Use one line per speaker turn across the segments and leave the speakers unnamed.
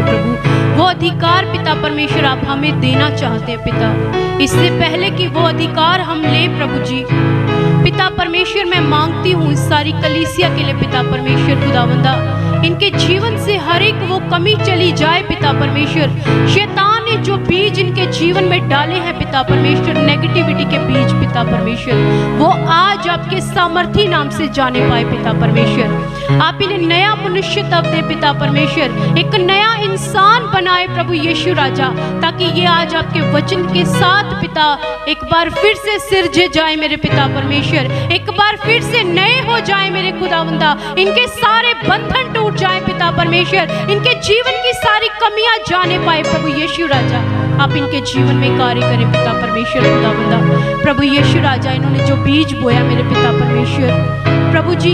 मेरे प्रभु। वो अधिकार पिता परमेश्वर आप हमें देना चाहते हैं पिता, इससे पहले कि वो अधिकार हम ले प्रभु जी। पिता परमेश्वर मैं मांगती हूँ इस सारी कलीसिया के लिए पिता परमेश्वर खुदावंदा, इनके जीवन से हर एक वो कमी चली जाए पिता परमेश्वर। शैतान ने जो बीज इनके जीवन में डाले हैं पिता परमेश्वर, नेगेटिविटी के बीज पिता परमेश्वर, वो आज आपके सामर्थी नाम से जाने पाए पिता परमेश्वर। आप इन्हें नया मनुष्य तब दे पिता परमेश्वर, एक नया इंसान बनाए प्रभु यीशु राजा, ताकि ये आज आपके वचन के साथ पिता एक बार फिर से सिरजे जाए मेरे पिता परमेश्वर, एक बार फिर से नए हो जाए मेरे खुदावंदा। इनके सारे बंधन टूट जाए पिता परमेश्वर, इनके जीवन की सारी कमियां जाने पाए प्रभु यीशु राजा। आप इनके जीवन में कार्य करें पिता परमेश्वर खुदावंदा। प्रभु यीशु राजा, इन्होंने जो बीज बोया मेरे पिता परमेश्वर प्रभु जी,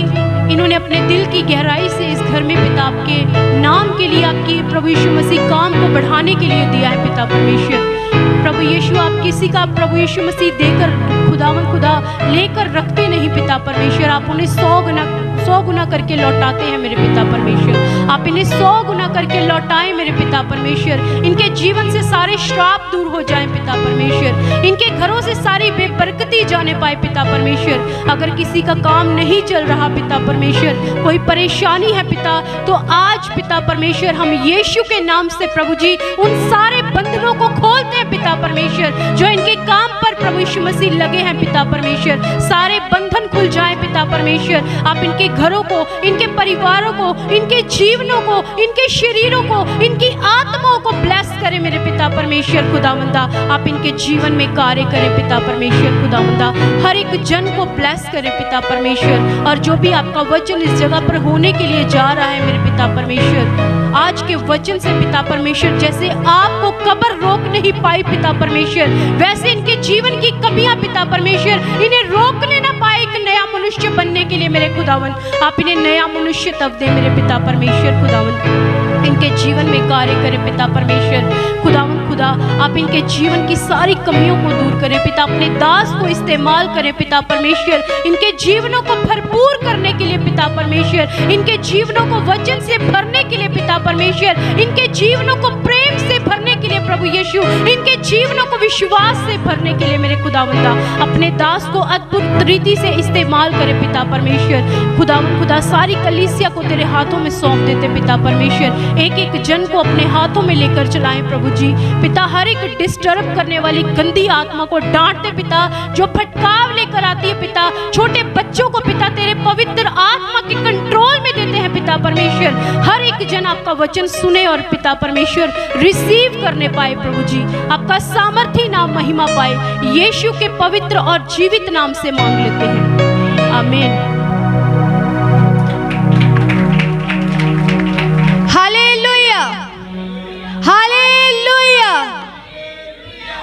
इन्होंने अपने दिल की गहराई से इस घर में पिता आपके नाम के लिए, आपकी प्रभु यीशु मसीह काम को बढ़ाने के लिए दिया है पिता परमेश्वर। प्रभु यीशु आप किसी का प्रभु यीशु मसीह देकर खुदावन खुदा लेकर रखते नहीं पिता परमेश्वर, आप उन्हें 100 गुना करके लौटाते हैं मेरे पिता परमेश्वर। आप इन्हें 100 गुना करके लौटाएं मेरे पिता परमेश्वर। इनके जीवन से सारे श्राप दूर हो जाएं पिता परमेश्वर, इनके घरों से सारी बेबरकती जाने पाए पिता परमेश्वर। अगर किसी का काम नहीं चल रहा पिता परमेश्वर, कोई परेशानी है पिता, तो आज पिता परमेश्वर हम यीशु के नाम से प्रभु जी उन सारे बंधनों को खोलते हैं पिता परमेश्वर, जो इनके काम पर प्रभु यीशु मसीह लगे हैं पिता परमेश्वर। सारे बंधन खुल जाए पिता परमेश्वर। आप इनके घरों को, इनके परिवारों को, इनके जीवनों को, इनके शरीरों को, इनकी आत्माओं को ब्लेस करें मेरे पिता परमेश्वर खुदावंदा। आप इनके जीवन में कार्य करें पिता परमेश्वर खुदावंदा, हर एक जन को ब्लेस करें पिता परमेश्वर। और जो भी आपका वचन इस जगह पर होने के लिए जा रहा है मेरे पिता परमेश्वर, आज के वचन से पिता परमेश्वर जैसे आपको कब्र रोक नहीं पाई पिता परमेश्वर, वैसे इनके जीवन की कमियां पिता परमेश्वर इन्हें रोकने ना पाए एक नया मनुष्य बनने के लिए मेरे खुदावन। आप इन्हें नया मनुष्य तब दे मेरे पिता परमेश्वर खुदावन, इनके जीवन में कार्य करें पिता परमेश्वर खुदावन खुदा। आप इनके जीवन की सारी कमियों को दूर करें पिता, अपने दास को इस्तेमाल करें पिता परमेश्वर, इनके जीवनों को भरपूर करने के लिए पिता परमेश्वर, इनके जीवनों को वचन से भरने के लिए पिता परमेश्वर, इनके जीवनों को प्रेम से भरने के लिए प्रभु यीशु, इनके जीवनों को विश्वास से भरने के लिए मेरे खुदावंदा अपने दास को अद्भुत रीति से इस्तेमाल करें पिता परमेश्वर खुदावन खुदा। सारी कलीसिया को तेरे हाथों में सौंप देते पिता परमेश्वर, एक एक जन को अपने हाथों में लेकर चलाएं प्रभु जी पिता। हर एक डिस्टर्ब करने वाली गंदी आत्मा को डांटते पिता, जो भटकाव लेकर आती है पिता, छोटे बच्चों को पिता तेरे पवित्र आत्मा के कंट्रोल में देते हैं पिता परमेश्वर। हर एक जन आपका वचन सुने और पिता परमेश्वर रिसीव करने पाए प्रभु जी, आपका सामर्थी नाम महिमा पाए, यीशु के पवित्र और जीवित नाम से मांग लेते हैं, आमीन।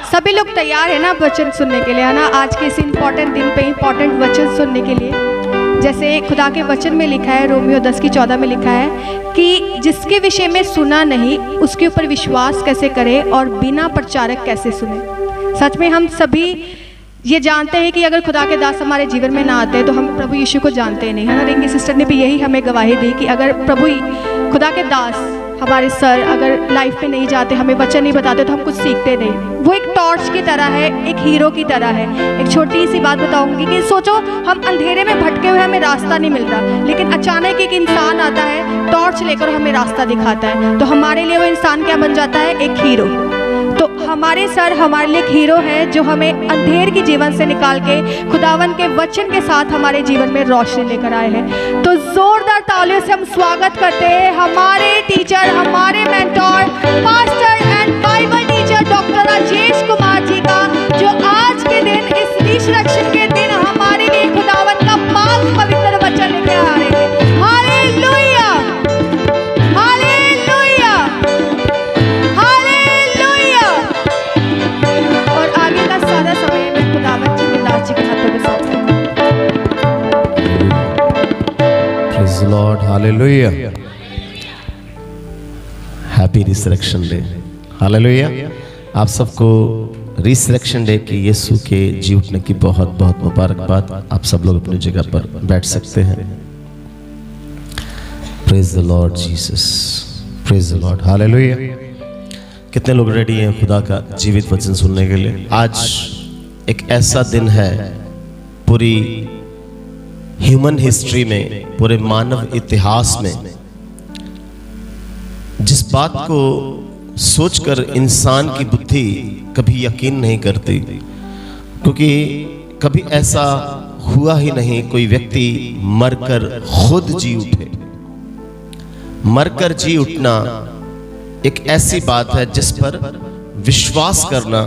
सभी लोग तैयार है ना वचन सुनने के लिए, है ना? आज के इस इम्पॉर्टेंट दिन पे इम्पॉर्टेंट वचन सुनने के लिए, जैसे खुदा के वचन में लिखा है, रोमियो 10:14 में लिखा है कि जिसके विषय में सुना नहीं उसके ऊपर विश्वास कैसे करे और बिना प्रचारक कैसे सुने। सच में हम सभी ये जानते हैं कि अगर खुदा के दास हमारे जीवन में ना आते तो हम प्रभु यीशु को जानते नहीं, है ना? रिंकी सिस्टर ने भी यही हमें गवाही दी कि अगर प्रभु खुदा के दास हमारे सर अगर लाइफ में नहीं जाते, हमें वचन नहीं बताते, तो हम कुछ सीखते नहीं। वो एक टॉर्च की तरह है, एक हीरो की तरह है। एक छोटी सी बात बताऊंगी कि सोचो हम अंधेरे में भटके हुए, हमें रास्ता नहीं मिल रहा, लेकिन अचानक एक इंसान आता है टॉर्च लेकर हमें रास्ता दिखाता है, तो हमारे लिए वो इंसान क्या बन जाता है? एक हीरो। तो हमारे सर हमारे लिए एक हीरो है जो हमें अंधेर के जीवन से निकाल के खुदावन के वचन के साथ हमारे जीवन में रोशनी लेकर आए हैं। तो जोरदार तालियों से हम स्वागत करते हैं हमारे टीचर, हमारे mentor, pastor and bible teacher doctor Rajesh Kumar ji का, जो आज के दिन इस रिसरेक्शन के दिन हमारे लिए खुदावन का पाक पवित्र वचन लेकर आ रहे हैं। Hallelujah, hallelujah, hallelujah. और आगे का सारा समय में खुदावन जी के दास जी के हाथों में सौंपते हैं।
Praise the Lord, hallelujah. Happy resurrection day, hallelujah. आप सबको रिसरेक्शन डे की यीशु के जी उठने की बहुत बहुत मुबारकबाद। आप सब लोग अपनी जगह पर बैठ सकते हैं। Praise the Lord Jesus. Praise the lord, hallelujah. कितने लोग रेडी हैं खुदा का जीवित वचन सुनने के लिए? आज एक ऐसा दिन है पूरी ह्यूमन हिस्ट्री में, पूरे मानव इतिहास में, जिस बात को सोचकर इंसान की बुद्धि कभी यकीन नहीं करती, क्योंकि कभी ऐसा हुआ ही नहीं कोई व्यक्ति मरकर खुद जी उठे। मरकर जी उठना एक ऐसी बात है जिस पर विश्वास करना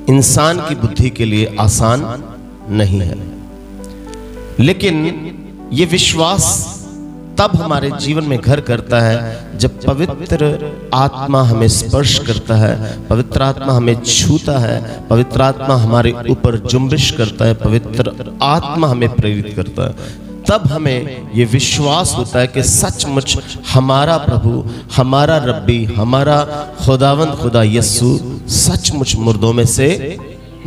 इंसान की बुद्धि के लिए आसान नहीं है, लेकिन ये विश्वास तब हमारे जीवन में घर करता है जब पवित्र आत्मा हमें स्पर्श करता है, पवित्र आत्मा हमें छूता है, पवित्र आत्मा हमारे ऊपर जुम्बिश करता है, पवित्र आत्मा हमें प्रेरित करता है। तब हमें ये विश्वास होता है कि सचमुच हमारा प्रभु, हमारा रब्बी, हमारा खुदावंद खुदा यीशु सचमुच मुर्दों में से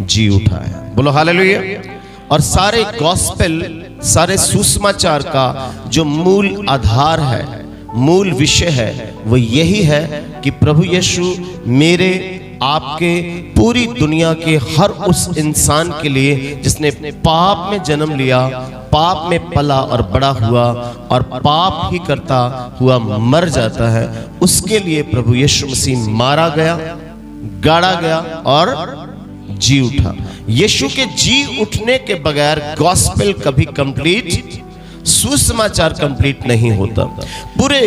जी उठा है। बोलो हालेलुया। और सारे गॉस्पेल, सारे सुसमाचार का जो मूल आधार है, मूल विषय है, वो यही है कि प्रभु यीशु मेरे आपके, पूरी दुनिया के हर उस इंसान के लिए जिसने पाप में जन्म लिया, पाप में पला और बड़ा हुआ और पाप ही करता हुआ मर जाता है, उसके लिए प्रभु यीशु मसीह मारा गया, गाड़ा गया और जी उठा। यीशु के जी उठने के बगैर गॉस्पेल कभी कंप्लीट, सुसमाचार कंप्लीट नहीं होता। पूरे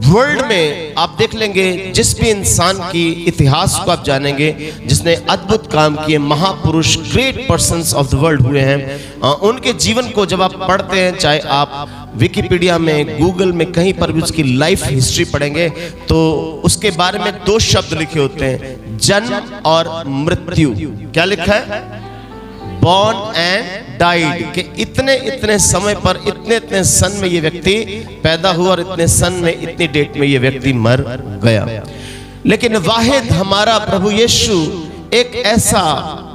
वर्ल्ड में आप देख लेंगे, जिस भी इंसान की इतिहास को आप जानेंगे जिसने अद्भुत काम किए, महापुरुष, great persons of the world हुए हैं, उनके जीवन को जब आप पढ़ते हैं, चाहे आप विकिपीडिया में, गूगल में, कहीं पर भी उसकी लाइफ हिस्ट्री पढ़ेंगे, तो उसके बारे में दो शब्द लिखे होते हैं, जन्म और मृत्यु। क्या लिखा है? Born and died. के इतने इतने समय पर, इतने इतने सन में ये व्यक्ति पैदा हुआ और इतने सन में, इतनी डेट में ये व्यक्ति मर गया। लेकिन वाहिद हमारा प्रभु यीशु एक ऐसा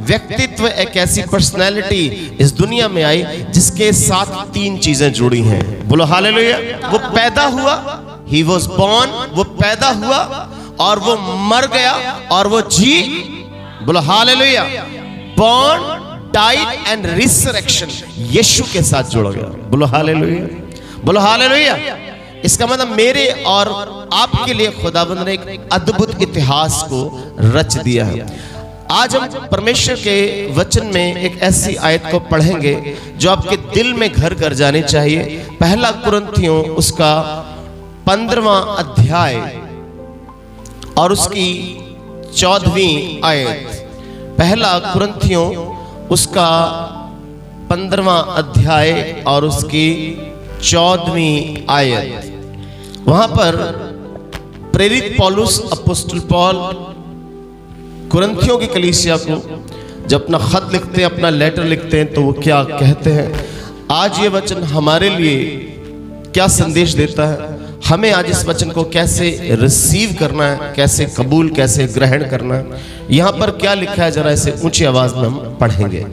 व्यक्तित्व, एक ऐसी पर्सनैलिटी इस दुनिया में आई जिसके साथ तीन चीजें जुड़ी हैं। बोलो हालेलुया। वो पैदा हुआ, ही वॉज बॉर्न, वो पैदा हुआ, और वो मर गया और वो जी। बोलो hallelujah. Born, died and resurrection Yeshu के साथ जुड़ गया। बोलो हालेलुया। बोलो हालेलुया। इसका मतलब मेरे और आपके लिए खुदाबंद ने एक अद्भुत इतिहास को रच दिया है। आज हम परमेश्वर के वचन में एक ऐसी आयत को पढ़ेंगे जो आपके दिल में घर कर जानी चाहिए। पहला कुरिन्थियों उसका 15वां अध्याय और उसकी 14वीं आयत। पहला कुरिन्थियों उसका 15वां अध्याय और उसकी 14वीं आयत। वहां पर प्रेरित पौलुस, अपोस्टल पॉल कुरिन्थियों की कलीसिया को जब अपना खत लिखते हैं, अपना लेटर लिखते हैं, तो वो क्या कहते हैं? आज ये वचन हमारे लिए क्या संदेश देता है, हमें आज इस वचन को कैसे रिसीव करना है, कैसे कबूल, कैसे ग्रहण करना है, यहाँ पर क्या लिखा है, जरा इसे ऊंची आवाज में हम पढ़ेंगे।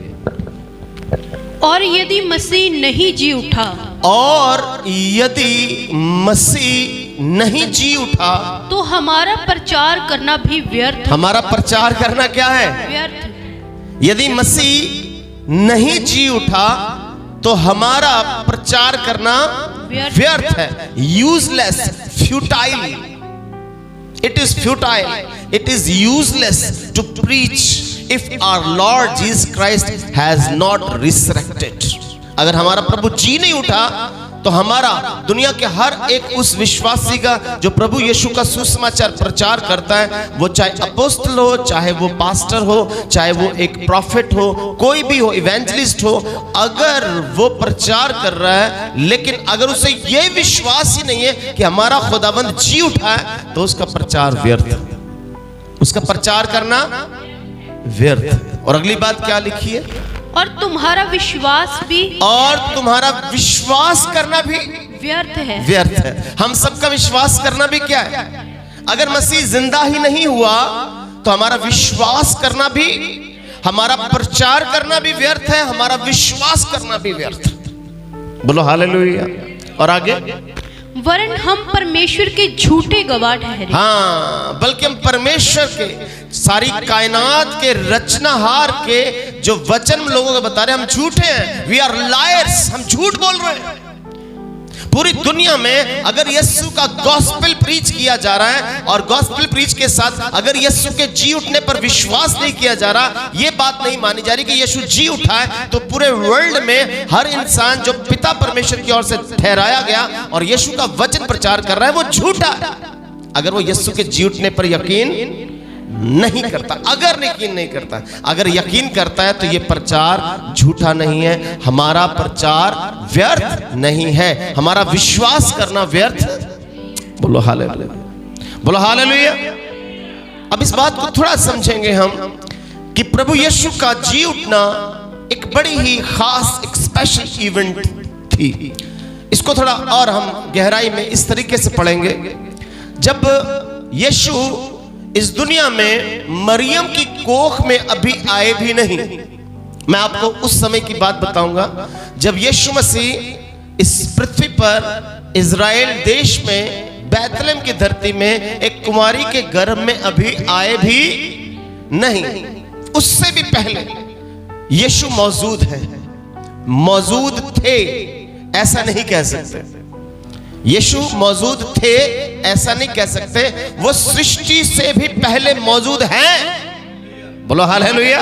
और यदि मसीह नहीं जी उठा,
और यदि मसीह नहीं जी उठा,
तो हमारा प्रचार करना भी व्यर्थ।
हमारा प्रचार करना क्या है?
व्यर्थ।
यदि मसीह नहीं जी उठा तो हमारा प्रचार करना व्यर्थ है, useless, futile. It is futile, it is useless to preach if our lord Jesus Christ has not resurrected. अगर हमारा प्रभु जी नहीं उठा तो हमारा, दुनिया के हर एक उस विश्वासी का जो प्रभु यीशु का सुसमाचार प्रचार करता है, वो चाहे अपोस्टल हो, चाहे वो पास्टर हो, चाहे वो एक प्रॉफिट हो, कोई भी हो, इवेंजलिस्ट हो, अगर वो प्रचार कर रहा है लेकिन अगर उसे ये विश्वास ही नहीं है कि हमारा खुदाबंद जी उठा है, तो उसका प्रचार व्यर्थ है, उसका प्रचार करना व्यर्थ। और अगली बात क्या लिखी है?
और तुम्हारा विश्वास भी,
और तुम्हारा विश्वास करना भी
व्यर्थ है।
व्यर्थ है। हम सबका विश्वास करना भी क्या है? अगर मसीह जिंदा ही नहीं हुआ तो हमारा विश्वास करना भी, हमारा प्रचार करना भी व्यर्थ है, हमारा विश्वास करना भी व्यर्थ है। बोलो हालेलुया। और आगे,
वरन हम परमेश्वर के झूठे गवाह ठहरे।
हाँ, बल्कि हम परमेश्वर के, सारी कायनात के रचनाहार के जो वचन लोगों को बता रहे हैं, हम झूठे हैं। वी आर लायर्स, हम झूठ बोल रहे हैं। पूरी दुनिया में अगर यीशु का गॉस्पेल प्रीच किया जा रहा है और गॉस्पेल प्रीच के साथ अगर यीशु के जी उठने पर विश्वास नहीं किया जा रहा, ये बात नहीं मानी जा रही कि यीशु जी उठा है, तो पूरे वर्ल्ड में हर इंसान जो पिता परमेश्वर की ओर से ठहराया गया और यीशु का वचन प्रचार कर रहा है, वो झूठा है। अगर वो यीशु के जी उठने पर यकीन नहीं करता, अगर यकीन नहीं करता, अगर यकीन करता है तो ये प्रचार झूठा नहीं है, हमारा प्रचार व्यर्थ नहीं है, हमारा विश्वास करना व्यर्थ। बोलो हालेलुया, बोलो हालेलुया। अब इस बात को थोड़ा समझेंगे हम कि प्रभु यीशु का जी उठना एक बड़ी ही खास, एक स्पेशल इवेंट थी। इसको थोड़ा और हम गहराई में इस तरीके से पढ़ेंगे। जब यीशु इस दुनिया में मरियम की कोख में अभी आए भी नहीं, मैं आपको उस समय की बात बताऊंगा जब यीशु मसीह इस पृथ्वी पर इज़राइल देश में बैतलहम की धरती में एक कुमारी के गर्भ में अभी आए भी नहीं, उससे भी पहले यीशु मौजूद है, मौजूद थे ऐसा नहीं कह सकते। यीशु मौजूद थे ऐसा नहीं कह सकते, वो सृष्टि से भी पहले मौजूद हैं। बोलो हालेलुया।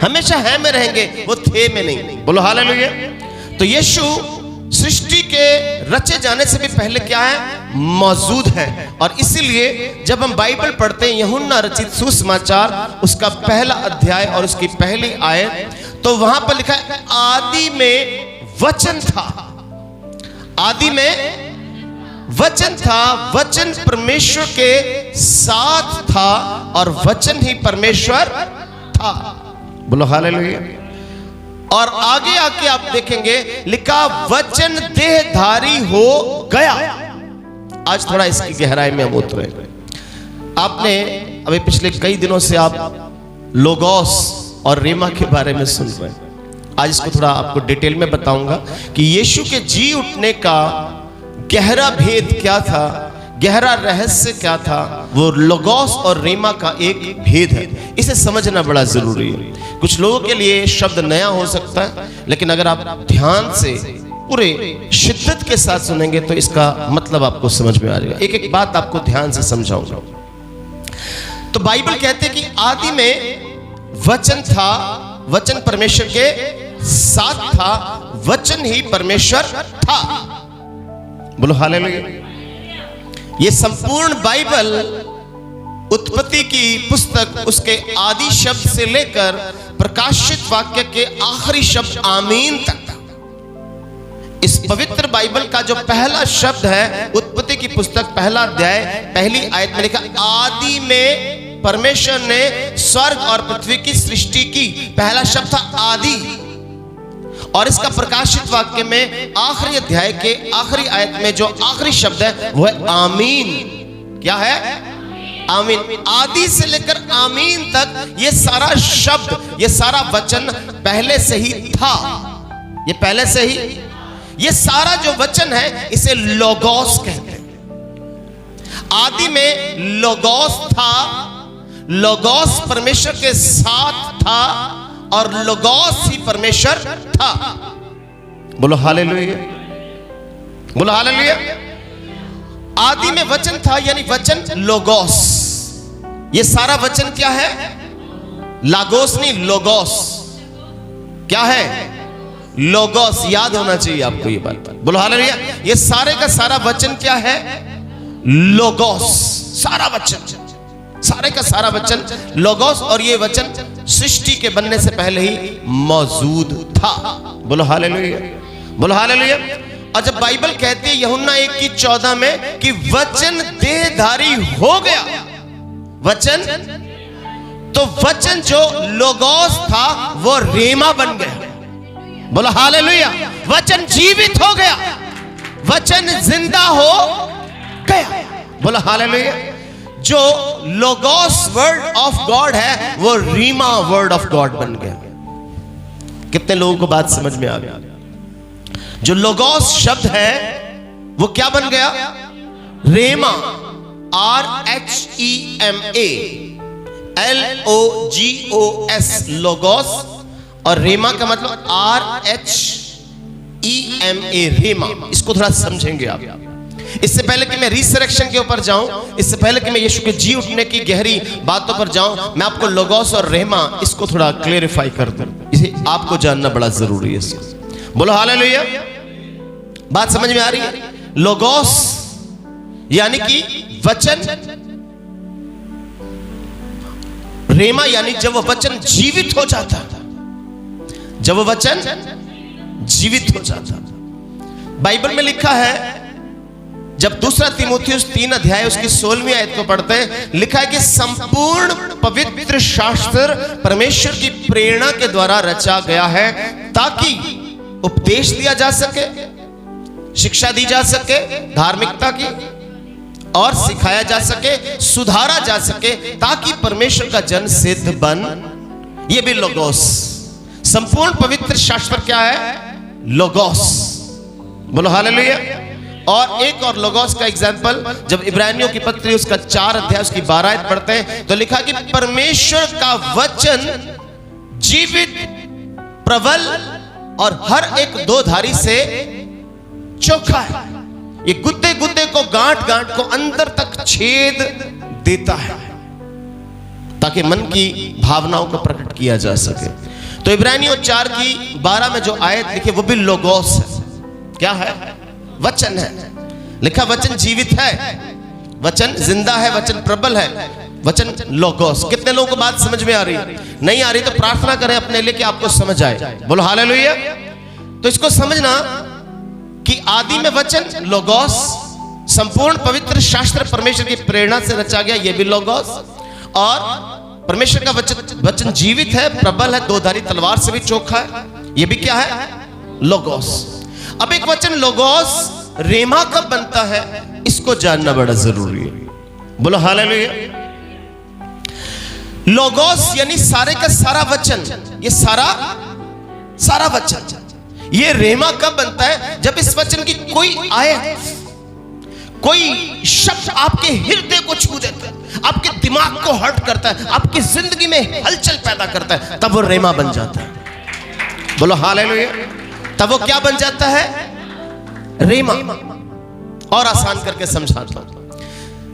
हमेशा है में रहेंगे, वो थे में नहीं। बोलो हालेलुया। तो यीशु सृष्टि के रचे जाने से भी पहले क्या है, मौजूद है। और इसीलिए जब हम बाइबल पढ़ते हैं, यूहन्ना रचित सुसमाचार उसका पहला अध्याय और उसकी पहली आयत, तो वहां पर लिखा है आदि में वचन था, आदि में वचन था, वचन परमेश्वर के साथ था और वचन ही परमेश्वर था। बोलो हालेलुया। और आगे आके आप देखेंगे लिखा वचन देहधारी हो गया। आज थोड़ा इसकी गहराई में हम उतरे। आपने अभी पिछले कई दिनों से आप लोगोस और रेमा के बारे में सुन रहे हैं। आज इसको थोड़ा आपको डिटेल में बताऊंगा कि यीशु के जी उठने का गहरा भेद क्या था, गहरा रहस्य क्या था। वो लोगोस और रेमा का एक भेद है, इसे समझना बड़ा जरूरी है। कुछ लोगों के लिए शब्द नया हो सकता है, लेकिन अगर आप ध्यान से पूरे शिद्दत के साथ सुनेंगे तो इसका मतलब आपको समझ में आ जाएगा। एक एक बात आपको ध्यान से समझाऊंगा। तो बाइबल कहते हैं कि आदि में वचन था, वचन परमेश्वर के साथ था, वचन ही परमेश्वर था। बोलो हालेलुया। ये संपूर्ण बाइबल उत्पत्ति की पुस्तक उसके आदि शब्द से लेकर प्रकाशित वाक्य के आखिरी शब्द आमीन तक था। इस पवित्र बाइबल का जो पहला शब्द है, उत्पत्ति की पुस्तक पहला अध्याय पहली आयत में लिखा आदि में परमेश्वर ने स्वर्ग और पृथ्वी की सृष्टि की। पहला शब्द था आदि। और इसका प्रकाशित वाक्य में आखिरी अध्याय के आखिरी आयत में जो आखिरी शब्द है वो है आमीन। क्या है? आमीन। आदि से लेकर आमीन तक ये सारा शब्द, ये सारा वचन पहले से ही था। ये पहले से ही, ये सारा जो वचन है इसे लोगोस कहते हैं। आदि में लोगोस था, लोगोस परमेश्वर के साथ था और लोगोस ही परमेश्वर था। बोलो हालेलुया, बोलो हालेलुया। आदि में वचन था यानी वचन लोगोस। ये सारा वचन क्या है? लागोस नहीं, लोगोस। क्या है? लोगोस। याद होना चाहिए आपको ये बात। बोलो हालेलुया। ये सारे का सारा वचन क्या है? लोगोस। सारा वचन, सारे का सारा वचन लोगोस। और ये वचन सृष्टि के बनने से पहले ही मौजूद था। बोलो हालेलुया, बोलो हालेलुया। और जब बाइबल कहती है यूहन्ना 1:14 में कि वचन देहधारी हो गया, वचन, तो वचन जो लोगोस था वो रेमा बन गया। बोलो हालेलुया। वचन जीवित हो गया, वचन जिंदा हो गया। बोलो हालेलुया। जो लोगोस वर्ड ऑफ गॉड है वो रीमा वर्ड ऑफ गॉड बन गया। कितने लोगों को बात समझ में आ गया? जो लोगोस शब्द है वो क्या बन गया? रेमा, RHEMA, LOGOS, लोगोस। और रेमा का मतलब RHEMA, रेमा। इसको थोड़ा समझेंगे आप। इससे पहले कि मैं रिसरेक्शन के ऊपर जाऊं, इससे पहले कि मैं यीशु के जी उठने की गहरी बातों पर जाऊं, मैं आपको लोगोस और रेमा इसको थोड़ा क्लेरिफाई कर दूं। इसे आपको जानना बड़ा जरूरी है। बोलो हालेलुया। बात समझ में आ रही है? लोगोस यानी कि वचन, रेमा यानी जब वो वचन जीवित हो जाता, जब वो वचन जीवित हो जाता। बाइबल में लिखा है, जब दूसरा तीमुथियुस 3 अध्याय उसकी 16वीं आयत को पढ़ते हैं, लिखा है कि संपूर्ण पवित्र शास्त्र परमेश्वर की प्रेरणा के द्वारा रचा गया है ताकि उपदेश दिया जा सके, शिक्षा दी जा सके धार्मिकता की, और सिखाया जा सके, सुधारा जा सके, ताकि परमेश्वर का जन सिद्ध बन। यह भी लोगोस। संपूर्ण पवित्र शास्त्र क्या है? लोगोस। बोलो हालेलुया। और एक और लोगोस का एग्जाम्पल, जब इब्रानियों की पत्री उसका 4 अध्याय उसकी 12 आयत पढ़ते हैं तो लिखा कि परमेश्वर का वचन जीवित, प्रबल और हर एक दो धारी से चोखा है। ये गुद्दे गुद्दे को, गांठ गांठ को अंदर तक छेद देता है ताकि मन की भावनाओं को प्रकट किया जा सके। तो इब्रानियों 4 की 12 में जो आयत लिखी वो भी लोगोस है। क्या है? वचन है। लिखा वचन जीवित है, वचन जिंदा है, वचन प्रबल है, वचन लोगोस। कितने लोगों को बात समझ में आ रही है? नहीं आ रही तो प्रार्थना करें अपने लिए कि आपको समझ आए। बोलो हालेलुया। तो इसको समझना कि आदि में वचन लोगोस, संपूर्ण पवित्र शास्त्र परमेश्वर की प्रेरणा से रचा गया, यह भी लोगोस। और परमेश्वर का वचन जीवित है, प्रबल है, 2 धारी तलवार से भी चोखा है, यह भी क्या है? लोगोस। अब एक वचन लोगोस रेमा कब बनता है, इसको जानना बड़ा जरूरी है। बोलो हालेलुया। लोगोस यानी सारे का सारा वचन, ये सारा वचन। ये रेमा कब बनता है? जब इस वचन की कोई आयत, कोई शब्द आपके हृदय को छू देता है, आपके दिमाग को हर्ट करता है, आपकी जिंदगी में हलचल पैदा करता है, तब वो रेमा बन जाता है। बोलो हालेलुया। तब वो क्या बन जाता है? रेमा। और आसान करके समझाता हूं।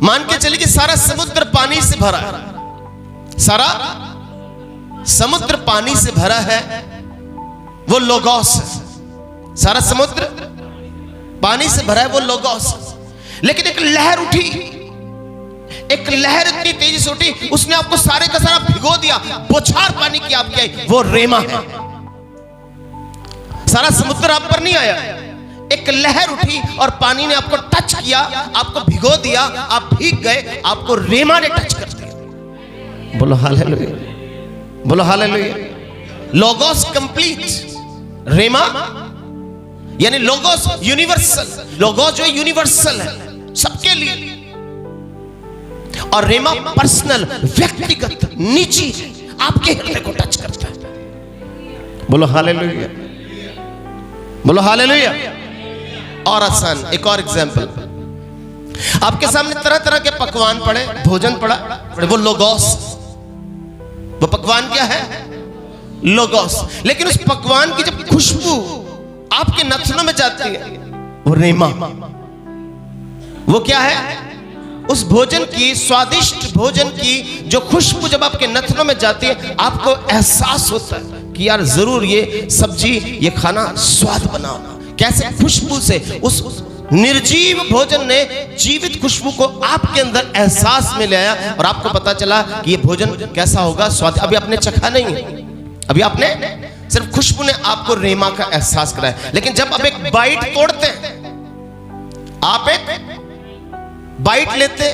मान के चलिए कि सारा समुद्र पानी से भरा है, सारा समुद्र पानी से भरा है, वो लोगोस है। सारा समुद्र पानी से भरा है, वो लोगोस। लेकिन एक लहर उठी, एक लहर इतनी तेजी से उठी, उसने आपको सारे का सारा भिगो दिया, बौछार पानी की आपकी आई, वो रेमा है। सारा समुद्र आप पर नहीं आया, एक लहर उठी और पानी ने आपको टच किया, आपको भिगो दिया, आप भीग गए, आपको रेमा ने टच कर दिया। बोलो हालेलुया। बोलो हालेलुया। लोगोस कंप्लीट, रेमा यानी लोगोस यूनिवर्सल। लोगोस जो यूनिवर्सल है, सबके लिए, और रेमा पर्सनल, व्यक्तिगत, निजी, आपके हृदय को टच करता है। बोलो हालेलुया। बोलो हालेलुया। और आसान एक और एग्जाम्पल, आपके सामने तरह तरह के पकवान पड़े, भोजन पड़ा, वो लोगोस। वो पकवान क्या है? लोगोस। लेकिन उस पकवान की जब खुशबू आपके नथनों में जाती है, वो रेमा। वो क्या है? उस भोजन की, स्वादिष्ट भोजन की जो खुशबू जब आपके नथनों में जाती है, आपको एहसास होता है कि यार जरूर ये सब्जी, ये खाना स्वाद बना। कैसे? खुशबू से। उस निर्जीव भोजन ने जीवित खुशबू को आपके अंदर एहसास में ले आया और आपको पता चला कि ये भोजन कैसा होगा, स्वाद। अभी आपने चखा नहीं है, अभी आपने सिर्फ खुशबू ने आपको रेमा का एहसास कराया। लेकिन जब आप एक बाइट तोड़ते हैं, आप एक बाइट लेते,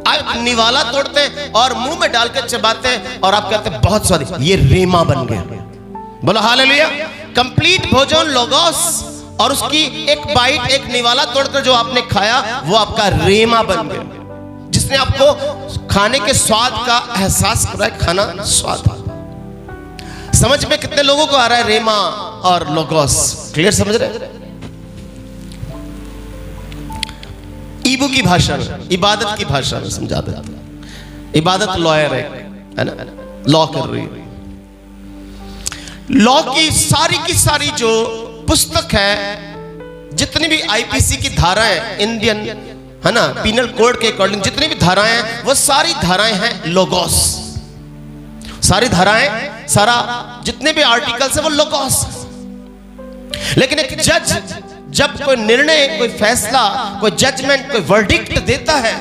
आप निवाला तोड़ते हैं और मुंह में डालकर चबाते हैं और आप कहते हैं बहुत स्वादिष्ट, ये रेमा बन गया। बोलो हालेलुया। कंप्लीट भोजन लोगोस, और उसकी एक बाइट, एक निवाला तोड़कर जो आपने खाया, वो आपका रेमा बन गया, जिसने आपको खाने के स्वाद का एहसास कराया। खाना स्वाद। समझ में कितने लोगों को आ रहा है रेमा और लोगोस? क्लियर समझ रहे? ईबू की भाषा में, इबादत की भाषा में समझा देता हूं। इबादत लॉयर है ना, लॉ कर रही है। लॉ की सारी जो पुस्तक है, जितनी भी आईपीसी की धाराएं, इंडियन है ना पीनल कोड के अकॉर्डिंग जितनी भी धाराएं हैं, वो सारी धाराएं हैं लोगोस। सारी धाराएं, सारा जितने भी आर्टिकल्स हैं वो लोगोस। लेकिन एक जज जब कोई निर्णय, कोई फैसला, कोई जजमेंट, कोई वर्डिक्ट देता है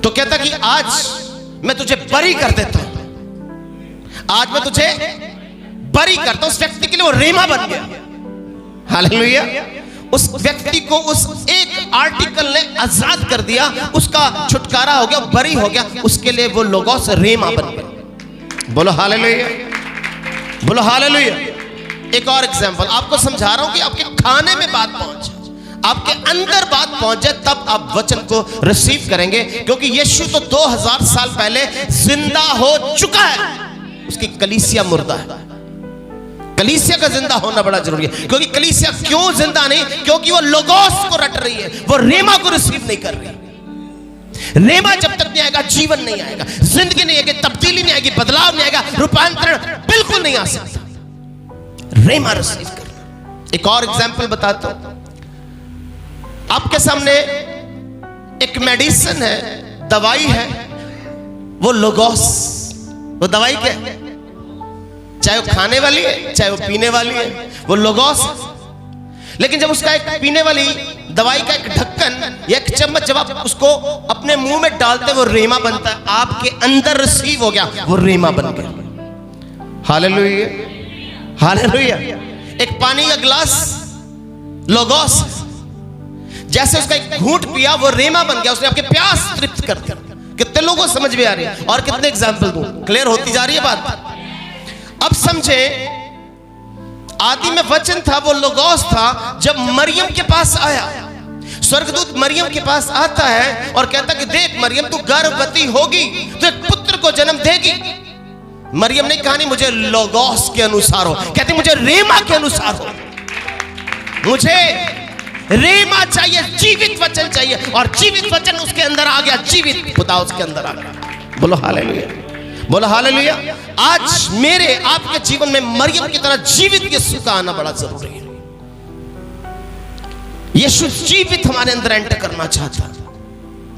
तो कहता कि आज मैं तुझे बरी कर देता हूं, आज मैं तुझे बरी करता हूं। उस व्यक्ति के लिए वो रेमा बन गया। हालेलुया। उस व्यक्ति को उस एक आर्टिकल ने आजाद कर दिया, उसका छुटकारा हो गया, बरी हो गया। उसके लिए वो लोगोस रेमा बन गया। बोलो हालेलुया, बोलो हालेलुया। एक और एग्जांपल आपको समझा रहा हूं कि आपके खाने में बात पहुंच जाए, आपके अंदर बात पहुंच जाए, तब आप वचन को रिसीव करेंगे। क्योंकि यीशु तो 2000 साल पहले जिंदा हो चुका है, उसकी कलीसिया मुर्दा है। कलीसिया का जिंदा होना बड़ा जरूरी है। क्योंकि कलीसिया क्यों जिंदा नहीं? क्योंकि वो लोगोस को रट रही है, वो रेमा को रिसीव नहीं कर रही। रेमा जब तक नहीं आएगा जीवन नहीं आएगा, जिंदगी नहीं आएगी, तब्दीली नहीं आएगी, बदलाव नहीं आएगा, रूपांतरण बिल्कुल नहीं आ सकता। रेमा रिसीव करना। एक और एग्जांपल बताता हूं आपके सामने। एक मेडिसिन है, दवाई है, वो लोगोस। वो दवाई क्या है? चाहे वो खाने वाली है, चाहे वो पीने वाली है, वो लोगोस। लेकिन जब उसका एक पीने वाली दवाई का एक ढक्कन या एक चम्मच जब आप उसको अपने मुंह में डालते, वो रेमा बनता है। आपके अंदर रिसीव हो गया, वो रेमा बन गया। Hallelujah, hallelujah. एक पानी का गिलास लोगोस, जैसे उसका एक घूंट पिया, वो रेमा बन गया। उसने आपके प्यास तृप्त कर दिया। कितने लोगों को समझ में आ रही है? और कितने एग्जाम्पल दूं? क्लियर होती जा रही है बात। अब समझे, आदि में वचन था, वो लोगोस था। जब मरियम के पास आया, स्वर्गदूत मरियम के पास आता है और कहता कि देख मरियम, तू गर्भवती होगी, तो एक पुत्र को जन्म देगी। मरियम ने कहा नहीं मुझे लोगोस के अनुसार हो, कहती मुझे रेमा के अनुसार हो। मुझे रेमा चाहिए, जीवित वचन चाहिए। और जीवित वचन उसके अंदर आ गया, जीवित खुदा उसके अंदर आ गया। बोलो हालेलुया, बोलो हालेलुया। आज मेरे आपके जीवन में मरियम की तरह जीवित यीशु का आना बड़ा जरूरी है। यीशु जीवित हमारे अंदर एंटर करना चाहता।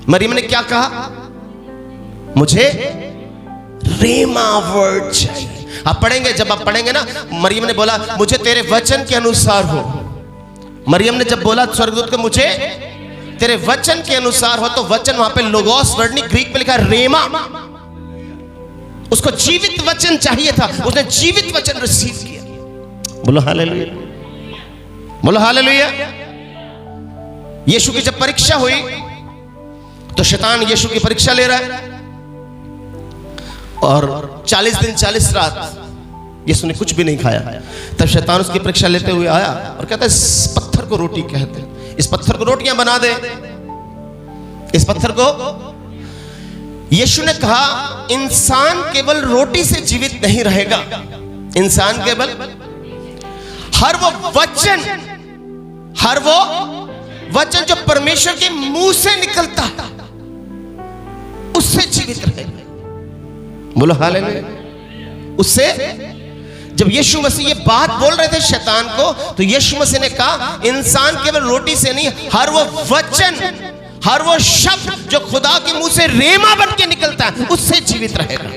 मरियम ने क्या कहा? मुझे रेमा वर्ड चाहिए। आप पढ़ेंगे, जब आप पढ़ेंगे ना, मरियम ने बोला मुझे तेरे वचन के अनुसार हो। मरियम ने जब बोला स्वर्गदूत को मुझे तेरे वचन के अनुसार हो, तो वचन वहां पे लोगोस वर्ड नहीं, ग्रीक में लिखा रेमा। उसको जीवित वचन चाहिए था, उसने जीवित वचन रिसीव किया। बोलो हालेलुया, बोलो हालेलुया। यीशु की जब परीक्षा हुई तो शैतान यीशु की परीक्षा ले रहा है, और 40 दिन 40 रात यीशु ने कुछ भी नहीं खाया। तब शैतान उसकी परीक्षा लेते हुए आया और कहता है इस पत्थर को रोटी कहते हैं, इस पत्थर को रोटियां बना दे। इस पत्थर को, यीशु ने कहा इंसान केवल रोटी से जीवित नहीं रहेगा। इंसान केवल हर वो वचन जो परमेश्वर के मुंह से निकलता है उससे जीवित रहेगा। बोलो हालेलुया। उससे, जब यीशु मसीह ये बात बोल रहे थे शैतान को, तो यीशु मसीह ने कहा इंसान केवल रोटी से नहीं, हर वो वचन, हर वो शब्द जो खुदा के मुंह से रेमा बन के निकलता है उससे जीवित रहेगा।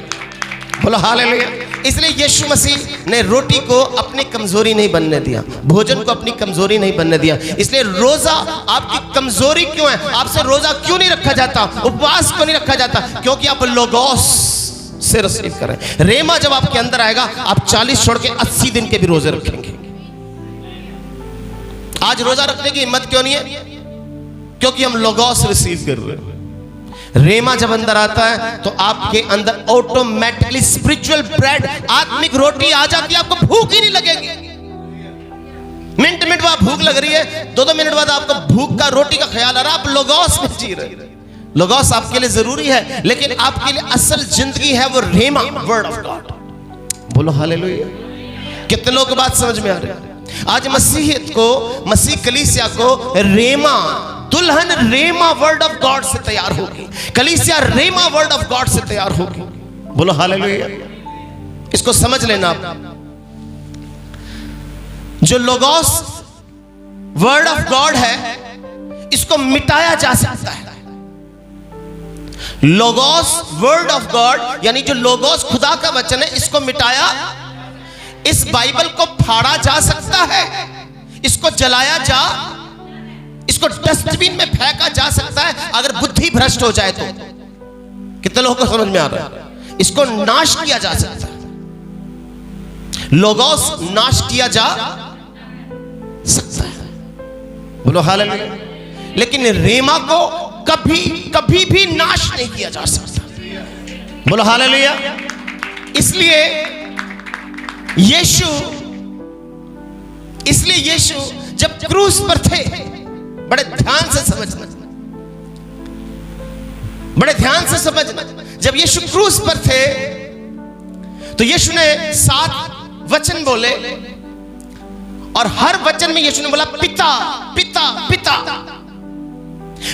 बोलो हालेलुया। इसलिए यीशु मसीह ने रोटी को अपनी कमजोरी नहीं बनने दिया, भोजन को अपनी कमजोरी नहीं बनने दिया। इसलिए रोजा आपकी कमजोरी क्यों है? आपसे रोजा क्यों नहीं रखा जाता, उपवास क्यों नहीं रखा जाता? क्योंकि आप लोगोस से रिसीव करें। रेमा जब आपके अंदर आएगा, आप 40 छोड़ के 80 दिन के भी रोजे रखेंगे। आज रोजा रखने की हिम्मत क्यों नहीं है? क्योंकि हम लोगोस रिसीव कर रहे हैं। रेमा जब अंदर आता है तो आपके अंदर ऑटोमेटिकली स्पिरिचुअल ब्रेड, आत्मिक रोटी आ जाती है। आपको भूख ही नहीं लगेगी। मिनट बाद भूख लग रही है, 2-2 मिनट बाद आपको भूख का, रोटी का ख्याल आ रहा है। आप लोगोस में जी रहे। लोगोस आपके लिए जरूरी है, लेकिन आपके लिए असल जिंदगी है वो रेमा, वर्ड ऑफ गॉड। बोलो हालेलुया। कितने लोगों को बात समझ में आ रही है? आज मसीहियत को, मसीह कलीसिया को रेमा दुल्हन रेमा वर्ड ऑफ गॉड से तैयार होगी, कलीसिया रेमा वर्ड ऑफ गॉड से तैयार होगी। बोलो हालेलुया। इसको समझ लेना आप। जो लोगोस वर्ड ऑफ गॉड है, इसको मिटाया जा सकता है। लोगोस वर्ड ऑफ गॉड यानी जो लोगोस खुदा का वचन है, इसको मिटाया, इस बाइबल को फाड़ा जा सकता है, इसको जलाया जा, इसको डस्टबिन में फेंका जा सकता है अगर बुद्धि भ्रष्ट हो जाए तो। कितने लोगों को समझ में आ रहा है? इसको नाश किया जा सकता है, लोगोस नाश किया जा सकता है। बोलो हालेलुया। लेकिन रेमा को कभी कभी भी नाश नहीं किया जा सकता। बोलो हालेलुया। इसलिए यीशु जब क्रूस पर थे, बड़े ध्यान से समझना, बड़े ध्यान से समझना, जब यीशु क्रूस पर थे तो यीशु ने 7 वचन बोले और हर वचन में यीशु ने बोला पिता पिता पिता।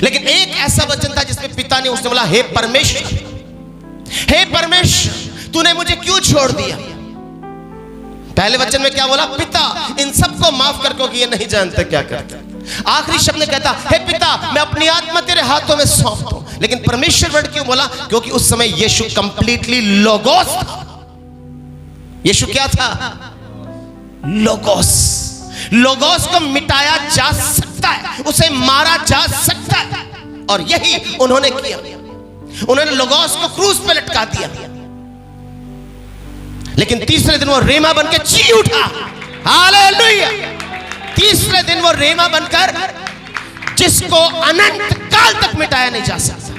लेकिन एक ऐसा वचन था जिसमें पिता ने, उसने बोला हे परमेश्वर, हे परमेश्वर तूने मुझे क्यों छोड़ दिया। पहले वचन में क्या बोला? पिता इन सबको माफ कर, क्योंकि ये नहीं जानते क्या करते। आखिरी शब्द में कहता हे पिता मैं अपनी आत्मा तेरे हाथों में सौंपता हूं। लेकिन परमेश्वर वर्ड क्यों बोला? क्योंकि उस समय यीशु कंप्लीटली लोगोस था। यीशु क्या था? लोगोस। लोगोस को मिटाया जा सकता है, उसे मारा जा सकता है, और यही उन्होंने किया। उन्होंने लोगोस को क्रूस पे लटका दिया, लेकिन तीसरे दिन वो रेमा बनकर जी उठा। हालेलुया। तीसरे दिन वो रेमा बनकर, जिसको अनंत काल तक मिटाया नहीं जा सकता,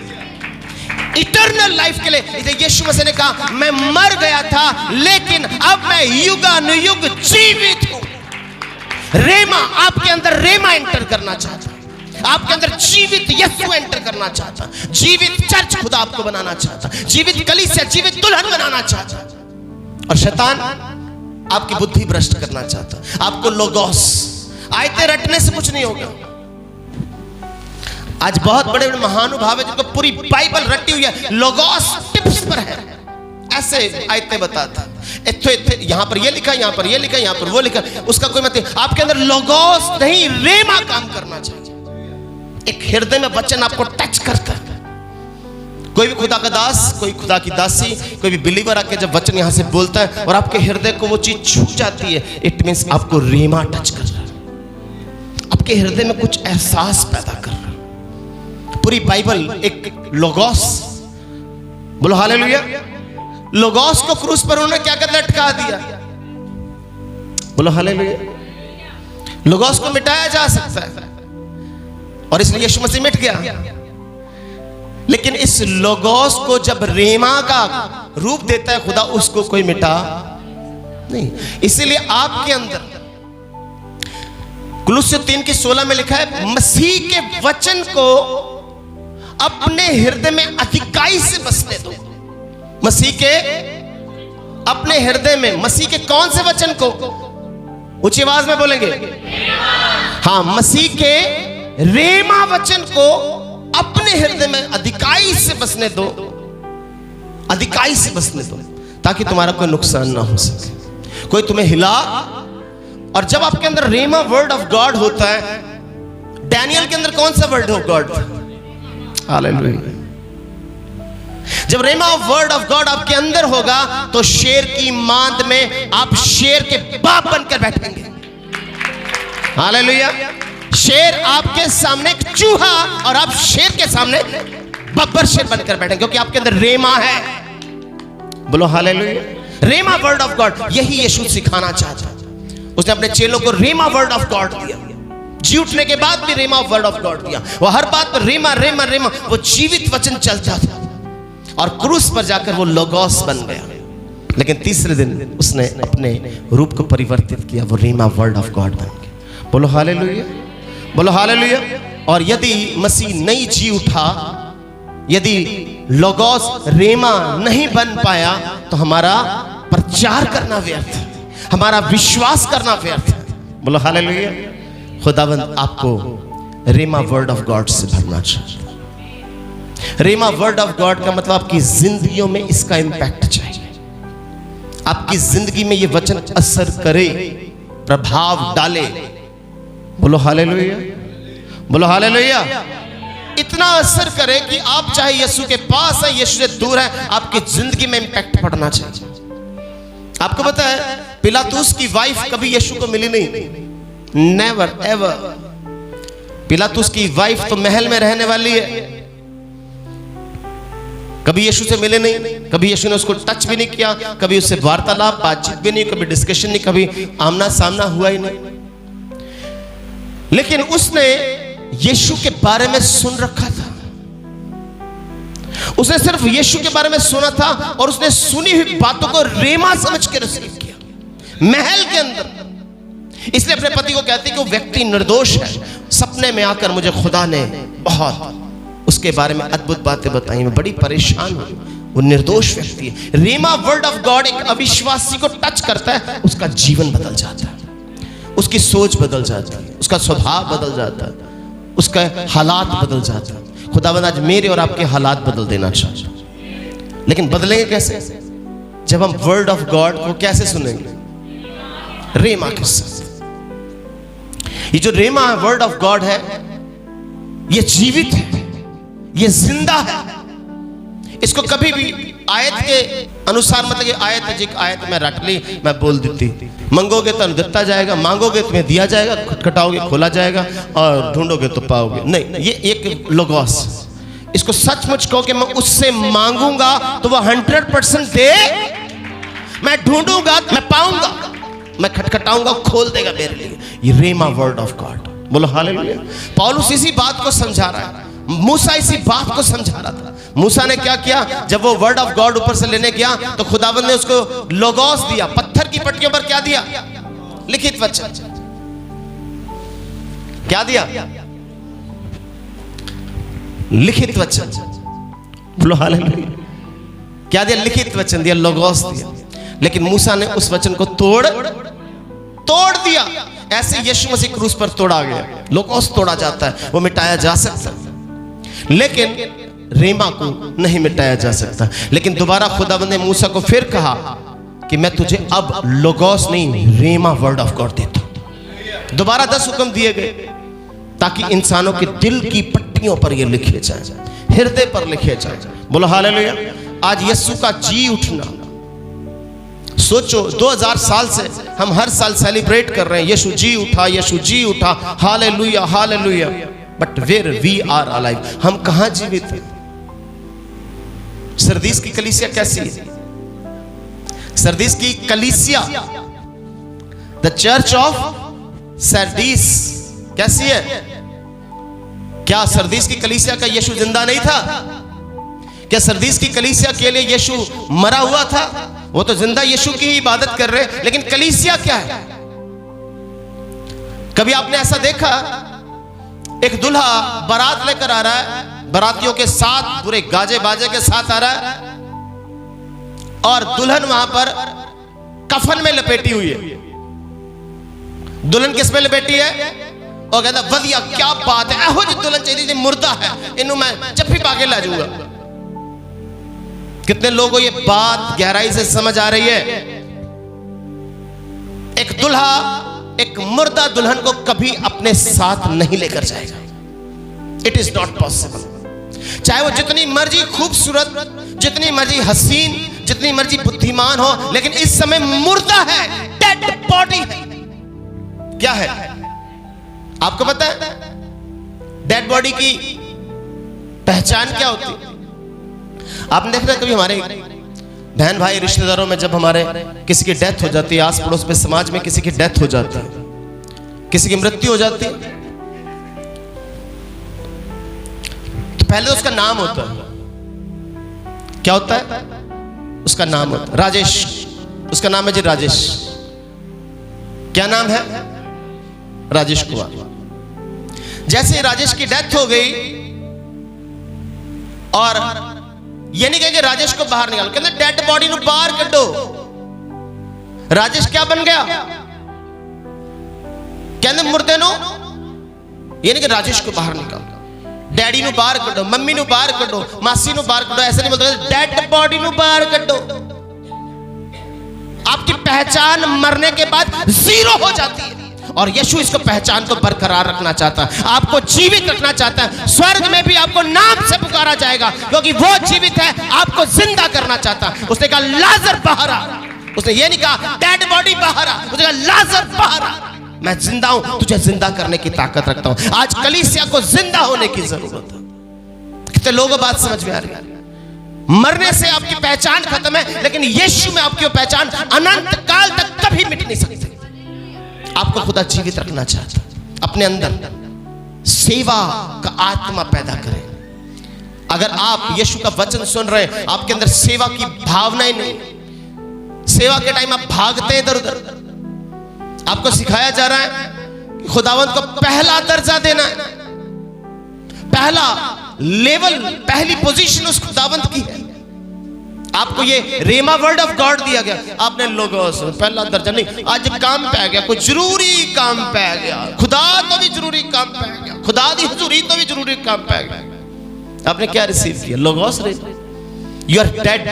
इटर्नल लाइफ के लिए। यीशु मसीह ने कहा मैं मर गया था लेकिन अब मैं युगानुयुग जीवित हूं। रेमा आपके अंदर, रेमा एंटर करना चाहता, आपके अंदर जीवित यीशु एंटर करना चाहता, जीवित चर्च खुदा आपको बनाना चाहता, जीवित कलीसिया, जीवित दुल्हन बनाना चाहता। और शैतान आपकी बुद्धि भ्रष्ट करना चाहता, आपको लोगोस, आयतें रटने से कुछ नहीं होगा। आज बहुत बड़े बड़े महानुभाव है जिनको पूरी बाइबल रटी हुई है, लोगोस टिप्स पर है, ऐसे आयतें बताता, यहां पर ये लिखा, यहां पर ये लिखा, यहां पर वो लिखा, उसका कोई मतलब। आपके अंदर लोगोस नहीं, रेमा काम करना चाहिए। एक हृदय में वचन आपको टच करता है। कोई भी खुदा का दास, कोई खुदा की दासी, कोई भी बिलीवर आके जब वचन यहां से बोलता है और आपके हृदय को वो चीज छू जाती है, इट मींस आपको रेमा टच कर रहा है, आपके हृदय में कुछ एहसास पैदा कर रहा है। पूरी बाइबल एक लोगोस। बोलो हालेलुया। लोगोस को क्रूस पर उन्होंने क्या कर लटका दिया। बोलो हालेलुया। लोगोस को मिटाया जा सकता है और इसलिए यीशु मसीह मिट गया। लेकिन इस लोगोस को जब रेमा का रूप देता है खुदा, उसको कोई मिटा नहीं। इसीलिए आपके अंदर कुलुस्सी 3:16 में लिखा है मसीह के वचन को अपने हृदय में अधिकाई से बसने दो। मसीह के अपने हृदय में, मसीह के कौन से वचन को? ऊंची आवाज में बोलेंगे हाँ, मसीह के रेमा वचन को अपने हृदय में अधिकाई से बसने दो, अधिकाई से बसने दो, ताकि तुम्हारा कोई नुकसान ना हो सके, कोई तुम्हें हिला। और जब आपके अंदर रेमा वर्ड ऑफ गॉड होता है, डैनियल के अंदर कौन सा वर्ड ऑफ गॉड? हालेलुया। जब रेमा वर्ड ऑफ गॉड आपके अंदर होगा तो शेर की मांद में आप शेर के बाप बनकर बैठेंगे। हालेलुया। शेर आपके सामने एक चूहा और आप शेर के सामने बब्बर शेर बनकर बैठेंगे, क्योंकि आपके अंदर रेमा है। बोलो हालेलुया। रेमा वर्ड ऑफ गॉड, यही यीशु सिखाना चाहता। उसने अपने चेलों को रेमा वर्ड ऑफ गॉड दिया, जी उठने के बाद भी रेमा वर्ड ऑफ गॉड दिया। वो हर बात पर रेमा रेमा रेमा, वो जीवित वचन चलता था और क्रूस पर जाकर वो लोगोस बन गया। लेकिन तीसरे दिन उसने अपने रूप को परिवर्तित किया, वो रेमा वर्ड ऑफ गॉड बन गया। बोलो हालेलुया। बोलो हालेलुया। और यदि मसीह नहीं जी उठा, यदि लोगोस रेमा नहीं बन पाया, तो हमारा प्रचार करना व्यर्थ है, हमारा विश्वास करना व्यर्थ है। बोलो हालेलुया। खुदावंद आपको रेमा वर्ड ऑफ गॉड से भरना चाहता हूं। रेमा वर्ड ऑफ गॉड का मतलब आपकी जिंदगियों में इसका इंपैक्ट चाहिए, आपकी जिंदगी में ये वचन असर करे, प्रभाव डाले। बोलो हालेलुया, बोलो हालेलुया। इतना असर करे कि आप चाहे यीशु के पास है, यीशु से दूर है, आपकी जिंदगी में इंपैक्ट पड़ना चाहिए। आपको पता है पिलातुस की वाइफ कभी यीशु को मिली नहीं, नेवर एवर। पिलातुस की वाइफ तो महल में रहने वाली है, कभी यीशु से मिले नहीं, कभी यीशु ने उसको टच भी नहीं किया, कभी उससे वार्तालाप बातचीत भी नहीं, कभी डिस्कशन नहीं, कभी आमना सामना हुआ ही नहीं। लेकिन उसने यीशु के बारे में सुन रखा था, उसने सिर्फ यीशु के बारे में सुना था और उसने सुनी हुई बातों को रेमा समझ के रिसीव किया महल के अंदर। इसलिए अपने पति को कहती कि वो व्यक्ति निर्दोष है, सपने में आकर मुझे खुदा ने बहुत उसके बारे में अद्भुत बातें बताई, मैं बड़ी परेशान हूं, वो निर्दोष व्यक्ति है। रेमा वर्ड ऑफ गॉड एक अविश्वासी को टच करता है, उसका जीवन बदल जाता है, उसकी सोच बदल जाती है, उसका स्वभाव बदल जाता है, उसका हालात बदल जाता है। खुदावंद आज मेरे और आपके हालात बदल देना चाहता है, लेकिन बदलेंगे कैसे? जब हम वर्ड ऑफ गॉड को कैसे सुनेंगे? रेमा के साथ। ये जो रेमा वर्ड ऑफ गॉड है, ये जीवित है, ये जिंदा है। इसको कभी भी आयत के अनुसार, मतलब आयत है, जिक आयत में रट ली, मैं बोल देती, मंगोगे तो दिया जाएगा, मांगोगे तुम्हें दिया जाएगा, खटखटाओगे खोला जाएगा, और ढूंढोगे तो पाओगे। नहीं, ये एक लोगोस। इसको सचमुच कहो कि मैं उससे मांगूंगा तो वह 100% दे, मैं ढूंढूंगा मैं पाऊंगा, मैं खटखटाऊंगा खोल देगा मेरे लिए। ये रेमा वर्ड ऑफ गॉड। बोलो हालेलुया। पौलुस इसी बात को समझा रहा है, मूसा इसी बात को समझा रहा था। मूसा ने क्या किया? जब वो वर्ड ऑफ गॉड ऊपर से लेने गया तो खुदावंद ने उसको लोगोस दिया, पत्थर की पट्टियों पर क्या दिया? लिखित वचन। क्या दिया? लिखित वचन। बोलो हालेलुया। क्या दिया? लिखित वचन दिया, लोगोस दिया। लेकिन मूसा ने उस वचन को तोड़ दिया। ऐसे यीशु मसीह क्रूस पर तोड़ा गया, लोगोस तोड़ा जाता है, वो मिटाया जा सकता है, लेकिन रेमा को नहीं मिटाया जा सकता। लेकिन दोबारा खुदावंद ने मूसा को फिर कहा कि मैं तुझे अब लोगोस नहीं, रेमा वर्ड ऑफ गॉड देता हूं। दोबारा 10 हुक्म दिए गए ताकि इंसानों के दिल की पट्टियों पर ये लिखे जाए, हृदय पर लिखे जाए। बोलो हालेलुया। आज यीशु का जी उठना, सोचो 2000 साल से हम हर साल सेलिब्रेट कर रहे हैं, यीशु जी उठा, यीशु जी उठा, hallelujah hallelujah. But where we are alive, हम कहां जीवित हैं? सरदीस की कलीसिया कैसी है? सरदीस की कलीसिया, द चर्च ऑफ सरदीस कैसी है? क्या सरदीस की कलीसिया का यीशु जिंदा नहीं था? क्या सरदीस की कलीसिया के लिए यीशु मरा हुआ था? वो तो जिंदा यीशु की ही इबादत कर रहे हैं, लेकिन कलीसिया क्या है? कभी आपने ऐसा देखा एक दूल्हा बारात लेकर आ रहा है, बारातियों के साथ पूरे गाजे बाजे के साथ आ रहा है, और दुल्हन वहां पर कफन में लपेटी हुई है। दुल्हन किस में लपेटी है? और कहता वधिया, क्या बात है, एहो जी दुल्हन चाहिए, मुर्दा है, इनू मैं जफ्फी पाके ला जाऊंगा। कितने लोगों को ये बात गहराई से समझ आ रही है? एक दूल्हा एक मुर्दा दुल्हन को कभी अपने साथ नहीं लेकर जाएगा। It is not possible. चाहे वो जितनी मर्जी खूबसूरत, जितनी मर्जी हसीन, जितनी मर्जी बुद्धिमान हो, लेकिन इस समय मुर्दा है, डेड बॉडी है। क्या है? आपको पता है डेड बॉडी की पहचान क्या होती है? आपने देखा कभी हमारे बहन भाई रिश्तेदारों में जब हमारे किसी की डेथ हो जाती है, आस पड़ोस में समाज में किसी की डेथ हो जाती है, किसी की मृत्यु हो जाती है, तो पहले उसका नाम होता है। क्या होता है? उसका नाम होता है राजेश। उसका नाम है जी राजेश। क्या नाम है? राजेश कुमार। जैसे राजेश की डेथ हो गई, और ये नहीं कहेंगे राजेश को बाहर निकालो, कहते डेड बॉडी को बाहर कड्डो। राजेश क्या बन गया? कहते मुर्दे नो ये नहीं कि राजेश को बाहर निकाल, डैडी नु बाहर कड्डो, मम्मी नु बाहर कड्डो, मासी नु बाहर कड्डो, ऐसे नहीं बोलते डेड बॉडी नु बाहर कड्डो। आपकी पहचान मरने के बाद जीरो हो जाती है, और यीशु इसको पहचान को बरकरार रखना चाहता है, आपको जीवित रखना चाहता है। स्वर्ग में भी आपको नाम से पुकारा जाएगा, क्योंकि वो जीवित है, आपको जिंदा करना चाहता है। उसने कहा लाजर बाहर आ, उसने ये नहीं कहा डेड बॉडी बाहर आ, उसने कहा लाजर बाहर आ, मैं जिंदा हूं, तुझे जिंदा करने की ताकत रखता हूं। आज कलीसिया को जिंदा होने की जरूरत है। कितने लोगों बात समझ में आ रही है? मरने से आपकी पहचान खत्म है, लेकिन यीशु में आपकी पहचान अनंत काल तक कभी मिट नहीं सकती। आपको खुदा जीवित रखना चाहता है, अपने अंदर सेवा का आत्मा पैदा करें। अगर आप यीशु का वचन सुन रहे हैं, आपके अंदर सेवा की भावना ही नहीं, सेवा के टाइम आप भागते हैं इधर उधर। आपको सिखाया जा रहा है कि खुदावंत को पहला दर्जा देना है, पहला लेवल, पहली पोजीशन उस खुदावंत की है। आपको ये रेमा वर्ड ऑफ गॉड दिया गया, आपने लोगों से पहला दर्जा नहीं, आज काम पे गया, कोई जरूरी काम पे गया, खुदा तो भी जरूरी काम पे गया, खुदा दी हुजूरी तो भी जरूरी काम पे गया। आपने क्या रिसीव किया? Logos. You are dead,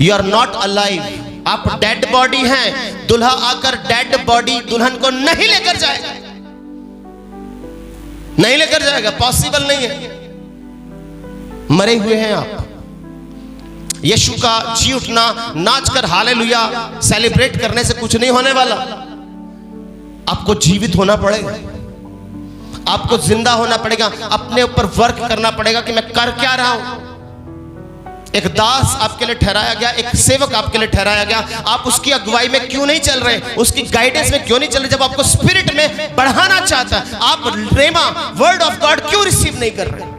you are not alive. आप डेड बॉडी हैं। दुल्हा आकर डेड बॉडी दुल्हन को नहीं लेकर जाएगा, नहीं लेकर जाएगा, पॉसिबल नहीं है। मरे हुए हैं आप। यीशु का जी उठना, नाचकर हालेलुया सेलिब्रेट करने से कुछ नहीं होने वाला। आपको जीवित होना पड़ेगा, आपको जिंदा होना पड़ेगा, अपने ऊपर वर्क करना पड़ेगा कि मैं कर क्या रहा हूं। एक दास आपके लिए ठहराया गया, एक सेवक आपके लिए ठहराया गया। आप उसकी अगुवाई में क्यों नहीं चल रहे, उसकी गाइडेंस में क्यों नहीं चल रहे? जब आपको स्पिरिट में बढ़ाना चाहता है, आप रेमा वर्ड ऑफ गॉड क्यों रिसीव नहीं कर रहे?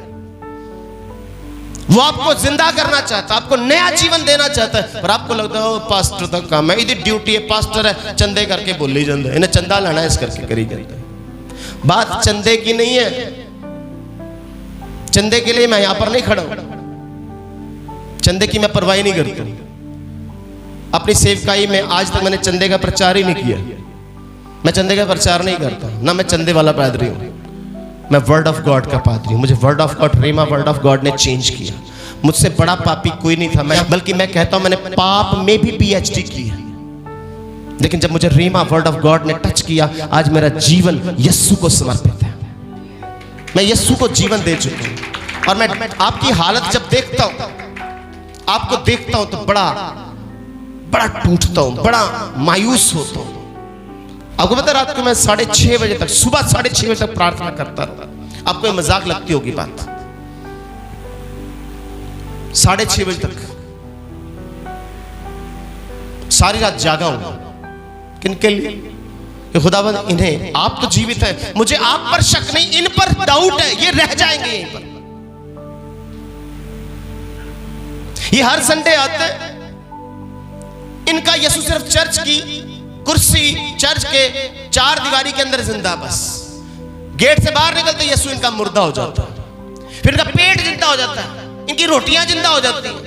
वो आपको जिंदा करना चाहता है, आपको नया जीवन देना चाहता है, पर आपको लगता है पास्टर तक काम है, इधर ड्यूटी है, पास्टर है, चंदे करके बोल ही जाता है, इन्हें चंदा लाना है, इस करके करी जाता है। बात चंदे की नहीं है, चंदे के लिए मैं यहां पर नहीं खड़ा हूं, चंदे की मैं परवाह नहीं करता। अपनी सेवकाई में आज तक मैंने चंदे का प्रचार ही नहीं किया। मैं चंदे का प्रचार नहीं करता, ना मैं चंदे वाला पादरी हूं, मैं वर्ड ऑफ गॉड का पादरी हूं। मुझे word of God, rhema word of God ने चेंज किया। मुझसे बड़ा पापी कोई नहीं था, मैं बल्कि मैं कहता हूं मैंने पाप में भी PhD की है। लेकिन जब मुझे रेमा वर्ड ऑफ गॉड ने टच किया, आज मेरा जीवन यीशु को समर्पित है। मैं यीशु को जीवन दे चुका हूं। और मैं आपकी हालत जब देखता हूं, आपको देखता हूं तो बड़ा टूटता हूं, बड़ा मायूस होता हूं। आपको पता है रात को मैं 6:30 बजे तक, सुबह 6:30 बजे तक प्रार्थना करता था। आपको मजाक लगती होगी बात, 6:30 बजे तक सारी रात जागा हूं। किनके लिए? कि खुदावंद इन्हें, आप तो जीवित हैं, मुझे आप पर शक नहीं, इन पर डाउट है, ये रह जाएंगे यहीं पर। ये हर संडे आते हैं, इनका यीशु सिर्फ चर्च की कुर्सी, चर्च के 4 दीवारी के अंदर जिंदा, बस गेट से बाहर निकलते यीशु इनका मुर्दा हो जाता है, फिर इनका पेट जिंदा हो जाता है, इनकी रोटियां जिंदा हो जाती हैं,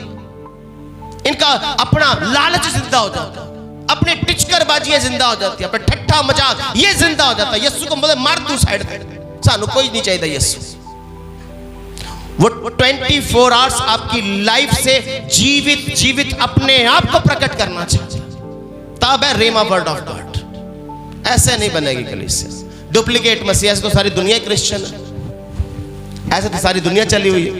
इनका अपना लालच जिंदा हो जाता है, अपने टिचकरबाजियां जिंदा हो जाती है, अपना ठट्ठा मजाक ये जिंदा हो जाता है। यीशु को बोले मार तू साइड पे, सानू कोई नहीं चाहिए यीशु। वो 24 आवर्स आपकी लाइफ से जीवित अपने आप को प्रकट करना चाहते, तब है रेमा वर्ड ऑफ गॉड। ऐसे नहीं बनेगी कलीसिया, डुप्लीकेट मसीह। ऐसे तो सारी दुनिया क्रिश्चियन है, ऐसे तो सारी दुनिया चली हुई है।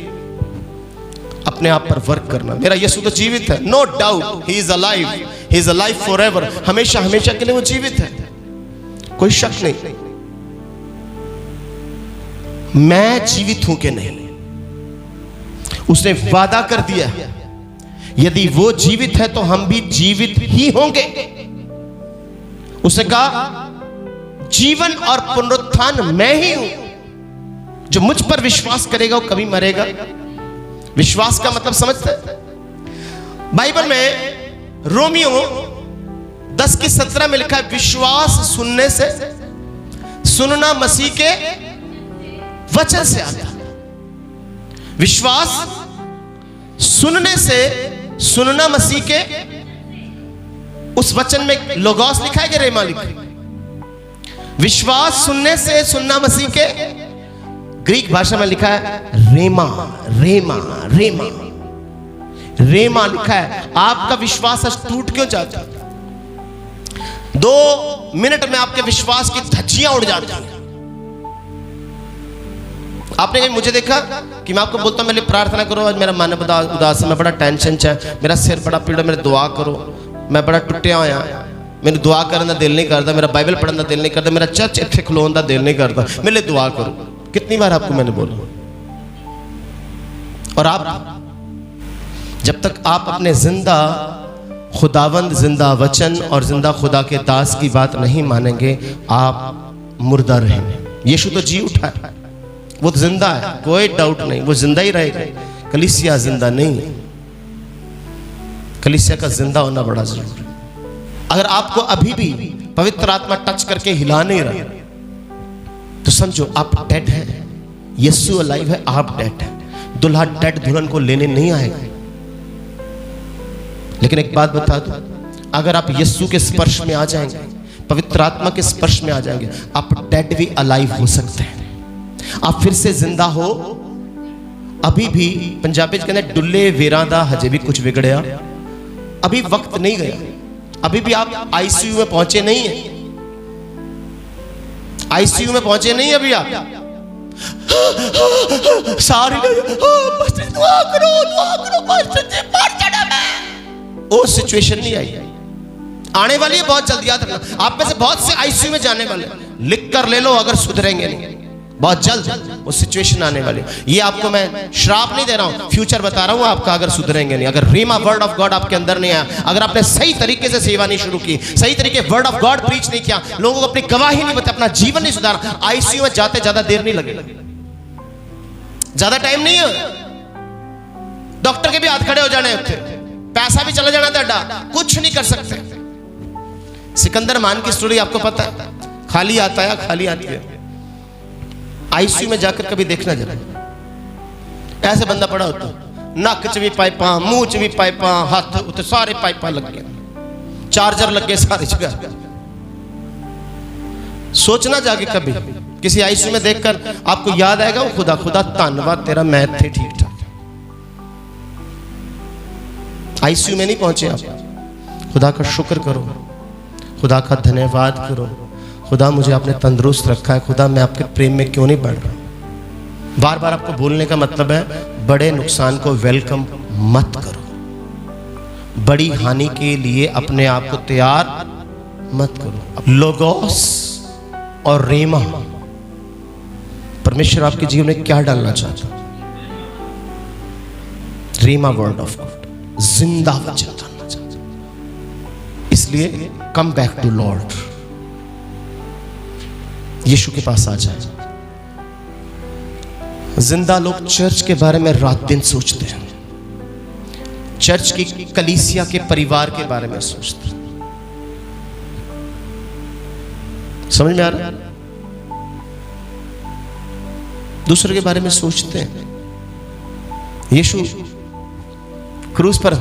अपने आप पर वर्क करना। मेरा यीशु तो जीवित है, no doubt, he is alive, he is alive forever. हमेशा हमेशा के लिए वो जीवित है, कोई शक नहीं। मैं जीवित हूं कि नहीं, उसने वादा कर दिया, यदि वो जीवित है तो हम भी जीवित ही होंगे। उसने कहा जीवन और पुनरुत्थान मैं ही हूं, जो मुझ पर विश्वास करेगा वो कभी मरेगा। विश्वास का मतलब समझते हैं? बाइबल में रोमियो 10:17 में लिखा है, विश्वास सुनने से, सुनना मसीह के वचन से आता है। विश्वास सुनने से, सुनना मसीह के उस वचन में लोगोस लिखा है कि रेमा लिखा है? विश्वास सुनने से, सुनना मसीह के ग्रीक भाषा में लिखा है रेमा, रेमा, रेमा, रेमा लिखा है। आपका विश्वास आज टूट क्यों जाता है? 2 मिनट में आपके विश्वास की धज्जियां उड़ जाती हैं। आपने कहीं मुझे देखा कि मैं आपको बोलता हूं मेरे लिए प्रार्थना करो, आज मेरा मन बड़ा उदास है, मैं बड़ा टेंशन च है, मेरा सिर बड़ा पीड़, मेरे दुआ करो, मैं बड़ा टुटिया होया, मेरे दुआ करने का दिल नहीं करता, मेरा बाइबल पढ़ने का दिल नहीं करता, मेरा चर्च इत्थे खलोन का दिल नहीं करता, मेरे लिए दुआ करो। कितनी बार आपको मैंने बोला? और आप जब तक आप अपने जिंदा खुदावंद, जिंदा वचन और जिंदा खुदा के दास की बात नहीं मानेंगे, आप मुर्दा रहेंगे। यीशु तो जी उठा है, वो तो जिंदा है, कोई डाउट नहीं, वो जिंदा ही रहेगा। कलीसिया जिंदा नहीं है, कलीसिया का जिंदा होना बड़ा जरूरी है। अगर आपको अभी भी पवित्र आत्मा टच करके हिला नहीं रहा तो समझो आप डेड हैं। यीशु अलाइव है, आप डेड हैं। दुल्हा डेड दुल्हन को लेने नहीं आएगा। लेकिन एक बात बता दूं, अगर आप यीशु के स्पर्श में आ जाएंगे, पवित्र आत्मा के स्पर्श में आ जाएंगे, आप डेड भी अलाइव हो सकते हैं। आप फिर से जिंदा हो। अभी भी पंजाबी कहते हैं डुल्ले वेरा दा हजे भी कुछ बिगड़या। अभी वक्त नहीं गया, अभी भी आप आईसीयू में पहुंचे नहीं है, आईसीयू में पहुंचे नहीं अभी आप। सारी दुआ करो, दुआ करो, वो सिचुएशन नहीं आई, आने वाली है बहुत जल्दी। याद रखना, आप में से बहुत से आईसीयू में जाने वाले, लिख कर ले लो अगर सुधरेंगे नहीं, बहुत जल्द वो सिचुएशन आने वाली। ये आपको मैं श्राप नहीं दे रहा हूं, फ्यूचर बता रहा हूं आपका, अगर सुधरेंगे नहीं, अगर रीमा वर्ड ऑफ गॉड आपके अंदर नहीं आया, अगर आपने सही तरीके से सेवा नहीं शुरू की, सही तरीके वर्ड ऑफ गॉड प्रीच नहीं किया, लोगों को अपनी गवाही नहीं बताई, अपना जीवन नहीं सुधारा, आईसीयू में जाते ज्यादा देर नहीं लगेगा, ज्यादा टाइम नहीं है। डॉक्टर के भी हाथ खड़े हो जाने होते, पैसा भी चला जाना था, कुछ नहीं कर सकते। सिकंदर मान की स्टोरी आपको पता है, खाली आता है, खाली आती है। आईसीयू में जाकर कभी देखना जरा, ऐसे बंदा पड़ा होता, नक च भी पाइपा, मुंह च भी पाइपा, हाथ उत्ते सारे पाइपा लग गए, चार्जर लग गए सारी जगह। सोचना जाके कभी किसी आईसीयू में देखकर आपको याद आएगा वो खुदा, खुदा धन्यवाद तेरा, मैं थे ठीक ठाक। आईसीयू में नहीं पहुंचे आप, खुदा का शुक्र करो, खुदा का धन्यवाद करो, खुदा मुझे आपने तंदुरुस्त रखा है, खुदा मैं आपके प्रेम में क्यों नहीं बढ़ रहा। बार बार आपको बोलने का मतलब है बड़े नुकसान को वेलकम मत करो, बड़ी हानि के लिए अपने आप को तैयार मत करो। लोगोस और रेमा, परमेश्वर आपके जीवन में क्या डालना चाहता? रेमा वर्ड ऑफ गॉड, जिंदा वचन डालना चाहता। इसलिए कम बैक टू लॉर्ड, यीशु के पास आ जाए। जिंदा लोग चर्च के बारे में रात दिन सोचते हैं, चर्च की कलीसिया के परिवार के बारे में सोचते हैं। समझ में आ रहा है? दूसरे के बारे में सोचते हैं। यीशु क्रूस पर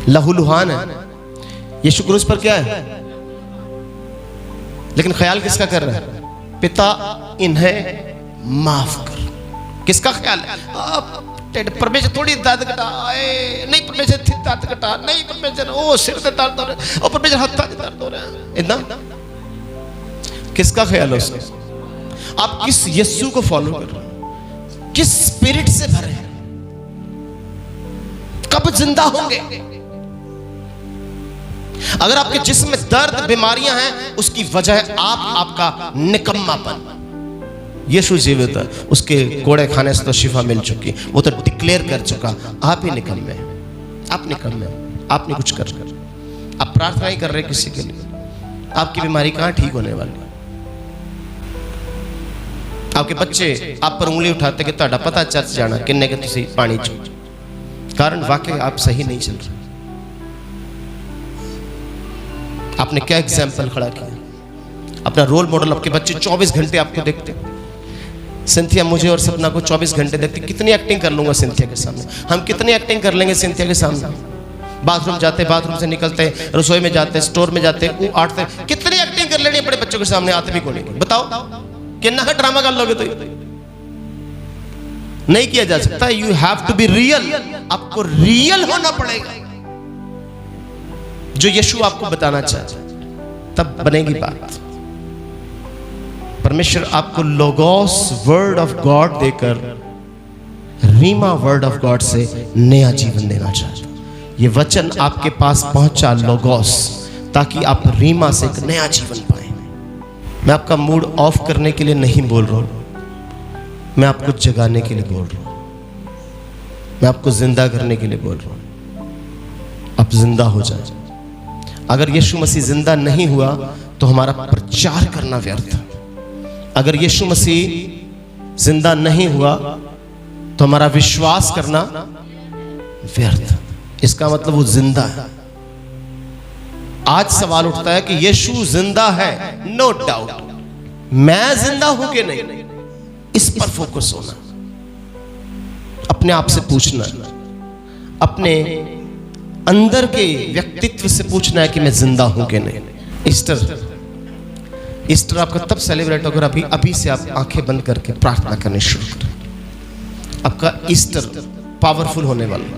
लहूलुहान है, यीशु क्रूस पर क्या है, लेकिन ख्याल किसका कर रहा है? पिता इन्हें माफ कर। किसका ख्याल है? परमेश्वर थोड़ी दर्द घटा, नहीं परमेश्वर दर्द घटा, नहीं परमेश्वर ओ सिर पे दर्द हो रहा है, ओ परमेश्वर हत्था पे दर्द हो रहा है। इतना किसका ख्याल है उसका? आप किस यीशु को फॉलो कर रहे हैं? किस स्पिरिट से भरे हैं? कब जिंदा होंगे? अगर आपके जिस्म में दर्द बीमारियां हैं, उसकी वजह है आपका निकम्मापन। यीशु जीवित है, उसके कोड़े खाने से तो शिफा मिल चुकी, वो तो डिक्लेयर कर चुका, आप ही निकम्मे हैं, आप निकम्मे हैं, आपने कुछ कर, आप प्रार्थना ही कर रहे किसी के लिए, आपकी बीमारी कहां ठीक होने वाली? आपके बच्चे आप पर उंगली उठाते कि तुहाडा पता चर्च जाना किन्ने के तुसी पानी चो, कारण वाकई आप सही नहीं चल रहे। आपने क्या एग्जाम्पल खड़ा किया? अपना रोल मॉडल, आपके बच्चे 24 घंटे आपको देखते। सिंथिया मुझे और सपना को 24 घंटे देखती। कितनी एक्टिंग कर लूंगा सिंथिया के सामने, हम कितनी एक्टिंग कर लेंगे सिंथिया के सामने? बाथरूम जाते, बाथरूम से निकलते, रसोई में जाते, स्टोर में जाते, आटते, कितनी एक्टिंग कर लेनी बच्चों के सामने आते भी कोई नहीं। बताओ कितना का ड्रामा कर लोगे? तो नहीं किया जा सकता। You have to be real, आपको रियल होना पड़ेगा। जो यीशु आपको बताना चाहता है, तब बनेगी बात। परमेश्वर आपको लोगोस वर्ड ऑफ गॉड देकर रीमा वर्ड ऑफ गॉड से नया जीवन देना चाहता है। ये वचन आपके पास पहुंचा लोगोस, ताकि आप रीमा से एक नया जीवन पाए। मैं आपका मूड ऑफ करने के लिए नहीं बोल रहा हूं, मैं आपको जगाने के लिए बोल रहा हूं, मैं आपको जिंदा करने के लिए बोल रहा हूं। आप जिंदा हो जाए। अगर यीशु मसीह जिंदा नहीं हुआ तो हमारा प्रचार करना व्यर्थ। अगर यीशु मसीह जिंदा नहीं हुआ तो हमारा विश्वास करना व्यर्थ। इसका मतलब वो जिंदा है। आज सवाल उठता है कि यीशु जिंदा है, नो डाउट। मैं जिंदा हूं कि नहीं, इस पर फोकस होना, अपने आप से पूछना, अपने अंदर के व्यक्तित्व से पूछना है कि मैं जिंदा हूं कि नहीं। ईस्टर आपका तब सेलिब्रेट होगा अभी से आप आंखें बंद करके प्रार्थना करनी शुरू करें। आपका ईस्टर पावरफुल होने वाला।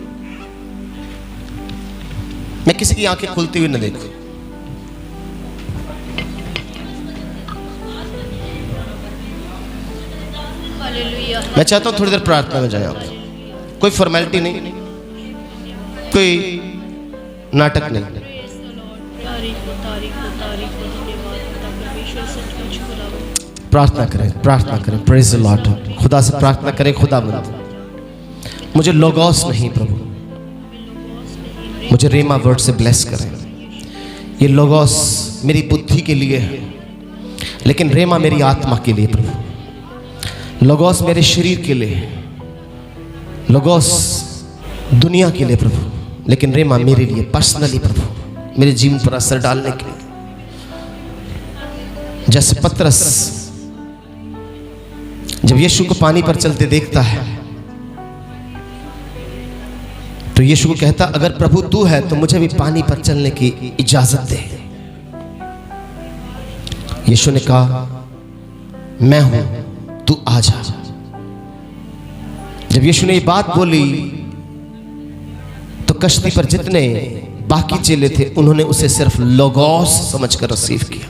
मैं किसी की आंखें खुलती हुई न देखूं। मैं चाहता हूं थोड़ी देर प्रार्थना में जाए आप। कोई फॉर्मेलिटी नहीं, कोई नाटक नहीं। प्रार्थना करें, प्रार्थना करें। Praise the Lord. खुदा से प्रार्थना करें, खुदावंद मुझे लोगोस नहीं प्रभु, मुझे रेमा वर्ड से ब्लेस करें। ये लोगोस मेरी बुद्धि के लिए है, लेकिन रेमा मेरी आत्मा के लिए प्रभु। लोगोस मेरे शरीर के लिए, लोगोस दुनिया के लिए प्रभु, लेकिन रेमा मेरे लिए पर्सनली प्रभु, मेरे जीवन पर असर डालने के लिए। जैसे पतरस जब यीशु को पानी पर चलते देखता है तो यीशु को कहता, अगर प्रभु तू है तो मुझे भी पानी पर चलने की इजाजत दे। यीशु ने कहा, मैं हूं, तू आ जा। जब यीशु ने ये बात बोली तो कश्ती पर जितने बाकी चेले थे उन्होंने उसे सिर्फ लोगोस समझकर रिसीव किया,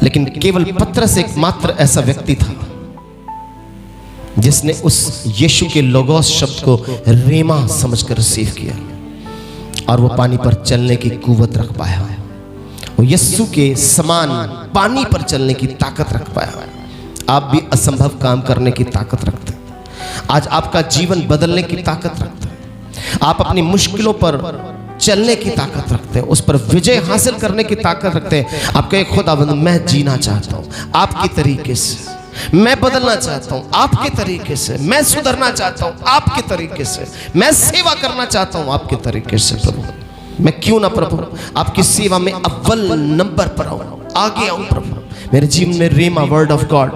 लेकिन केवल पतरस एकमात्र ऐसा व्यक्ति था जिसने उस यीशु के लोगोस शब्द को रेमा समझकर रिसीव किया और वो पानी पर चलने की कुव्वत रख पाया। वो यीशु के समान पानी पर चलने की ताकत रख पाया। आप भी असंभव काम करने की ताकत रखते हैं। आज आपका जीवन बदलने की ताकत रखते हैं। आप अपनी मुश्किलों पर चलने की ताकत रखते हैं, उस पर विजय हासिल करने की ताकत रखते हैं। आप कहे, खुदावंद मैं जीना चाहता हूं आपके तरीके से, मैं बदलना चाहता हूं आपके तरीके से, मैं सुधरना चाहता हूं आपके तरीके से, मैं सेवा करना चाहता हूं आपके तरीके से। प्रभु मैं क्यों ना प्रभु आपकी सेवा में अव्वल नंबर पर आऊं, आगे आऊं प्रभु। मेरे जीवन में रेमा वर्ड ऑफ गॉड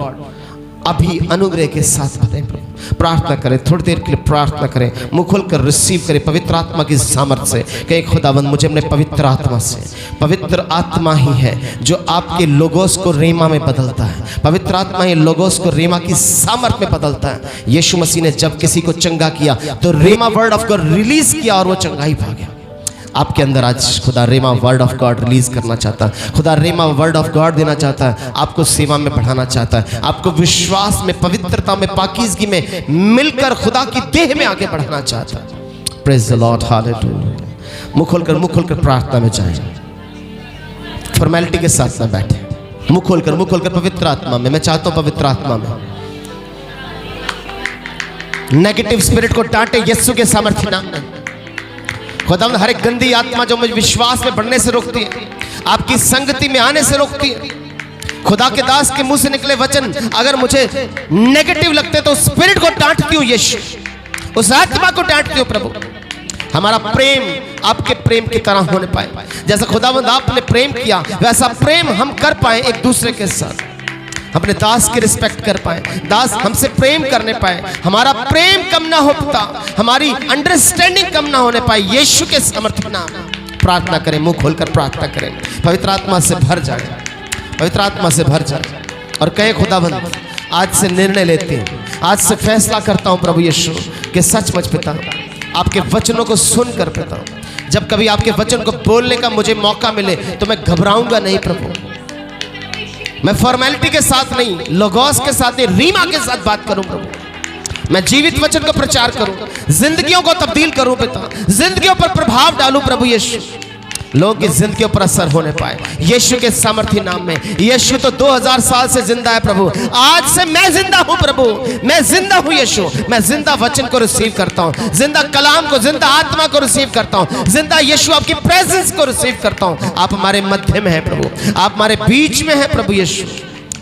अभी अनुग्रह के साथ बताएं प्रभु। प्रार्थना करें, थोड़ी देर के लिए प्रार्थना करें, मुंह खोलकर रिसीव करें पवित्र आत्मा की सामर्थ्य से। कहे, खुदावंद मुझे अपने पवित्र आत्मा से, पवित्र आत्मा ही है जो आपके लोगोस को रेमा में बदलता है। पवित्र आत्मा ही लोगोस को रेमा की सामर्थ्य में बदलता है। यीशु मसीह ने जब किसी को चंगा किया तो रेमा वर्ड ऑफ गॉड रिलीज किया और वो चंगाई पा गया। आपके अंदर आज खुदा रेमा वर्ड ऑफ गॉड रिलीज करना चाहता है। खुदा रेमा वर्ड ऑफ गॉड देना चाहता है। आपको सेवा में बढ़ाना चाहता है। आपको विश्वास में, पवित्रता में, पाकीज़गी में मिलकर खुदा की देह में आगे बढ़ाना चाहता है। Praise the lord, hallelujah. मुंह खोलकर प्रार्थना में जाएं। फॉर्मेलिटी के साथ ना बैठे। मुंह खोलकर पवित्र आत्मा में, मैं चाहता हूं पवित्र आत्मा में नेगेटिव स्पिरिट को डांटे यीशु के सामर्थ्य नाम में। खुदावंद हर एक गंदी आत्मा जो मुझे विश्वास में बढ़ने से रोकती है, आपकी संगति में आने से रोकती है, खुदा के दास के मुंह से निकले वचन अगर मुझे नेगेटिव लगते तो स्पिरिट को डांटती हूं यीशु, उस आत्मा को डांटती हूं प्रभु। हमारा प्रेम आपके प्रेम की तरह होने पाए। जैसा खुदावंद आपने प्रेम किया वैसा प्रेम हम कर पाए एक दूसरे के साथ, अपने दास की रिस्पेक्ट कर पाए, दास हमसे प्रेम करने पाए, हमारा प्रेम कम ना हो पाता, हमारी अंडरस्टैंडिंग कम ना होने पाए। यीशु के समर्थ नाम प्रार्थना करें, मुंह खोलकर प्रार्थना करें, पवित्र आत्मा से भर जाए, पवित्र आत्मा से भर जाए और कहे खुदाबंद आज से निर्णय लेते हैं, आज से फैसला करता हूं प्रभु यीशु कि सचमुच पिता आपके वचनों को सुनकर पिता जब कभी आपके वचन को बोलने का मुझे मौका मिले तो मैं घबराऊंगा नहीं प्रभु, मैं फॉर्मेलिटी के साथ नहीं, लोगोस के साथ नहीं, रीमा के साथ बात करूं प्रभु। मैं जीवित वचन को प्रचार करूं, जिंदगियों को तब्दील करूं पिता, जिंदगियों पर प्रभाव डालूं प्रभु यीशु, लोगों की जिंदगियों पर असर होने पाए यीशु के सामर्थी नाम में। यीशु तो 2000 साल से जिंदा है प्रभु, आज से मैं जिंदा हूं प्रभु, मैं जिंदा हूं यीशु, मैं जिंदा वचन को रिसीव करता हूं, जिंदा कलाम को, जिंदा आत्मा को रिसीव करता हूं, जिंदा यीशु आपकी प्रेजेंस को रिसीव करता हूं। आप हमारे मध्य में है प्रभु, आप हमारे बीच में है प्रभु यीशु।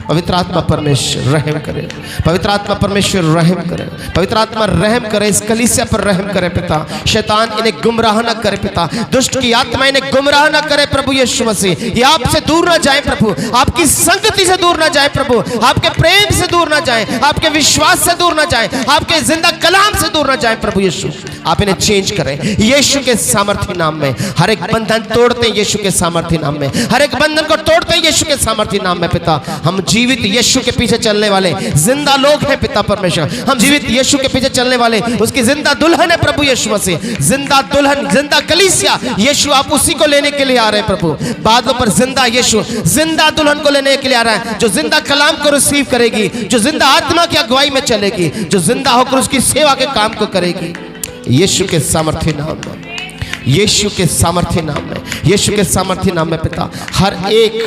पवित्र आत्मा परमेश्वर रहम करे, पवित्र आत्मा परमेश्वर रहम करे, पवित्र आत्मा रहम करे, इस कलीसिया पर रहम करे पिता, शैतान इन्हें गुमराह न करे पिता, दुष्ट की आत्मा इन्हें गुमराह न करे प्रभु यीशु मसीह, ये आपसे दूर न जाए प्रभु, आपकी संगति से दूर न जाए प्रभु, आपके प्रेम से दूर न जाए, आपके विश्वास से दूर न जाए, आपके जिंदा कलाम से दूर न जाए प्रभु यीशु। आप इन्हें चेंज करें यीशु के सामर्थी नाम में, हर एक बंधन तोड़ते हैं यीशु के सामर्थी नाम में, हर एक बंधन को तोड़ते हैं यीशु के सामर्थी नाम में पिता। हम जीवित यीशु के पीछे चलने वाले जिंदा लोग हैं पिता परमेश्वर, हम जीवित यीशु के पीछे चलने वाले उसकी जिंदा दुल्हन है प्रभु यीशु मसीह, जिंदा दुल्हन, जिंदा कलीसिया यीशु, आप उसी को लेने के लिए आ रहे हैं प्रभु। बादलों पर जिंदा यीशु, जिंदा दुल्हन को लेने के लिए आ रहा है, जो जिंदा कलाम को रिसीव करेगी, जो जिंदा आत्मा की अगुवाई में चलेगी, जो जिंदा होकर उसकी सेवा के काम को करेगी यीशु के सामर्थ्य नाम में, यीशु के सामर्थ्य नाम में, यीशु के सामर्थ्य नाम में पिता। हर एक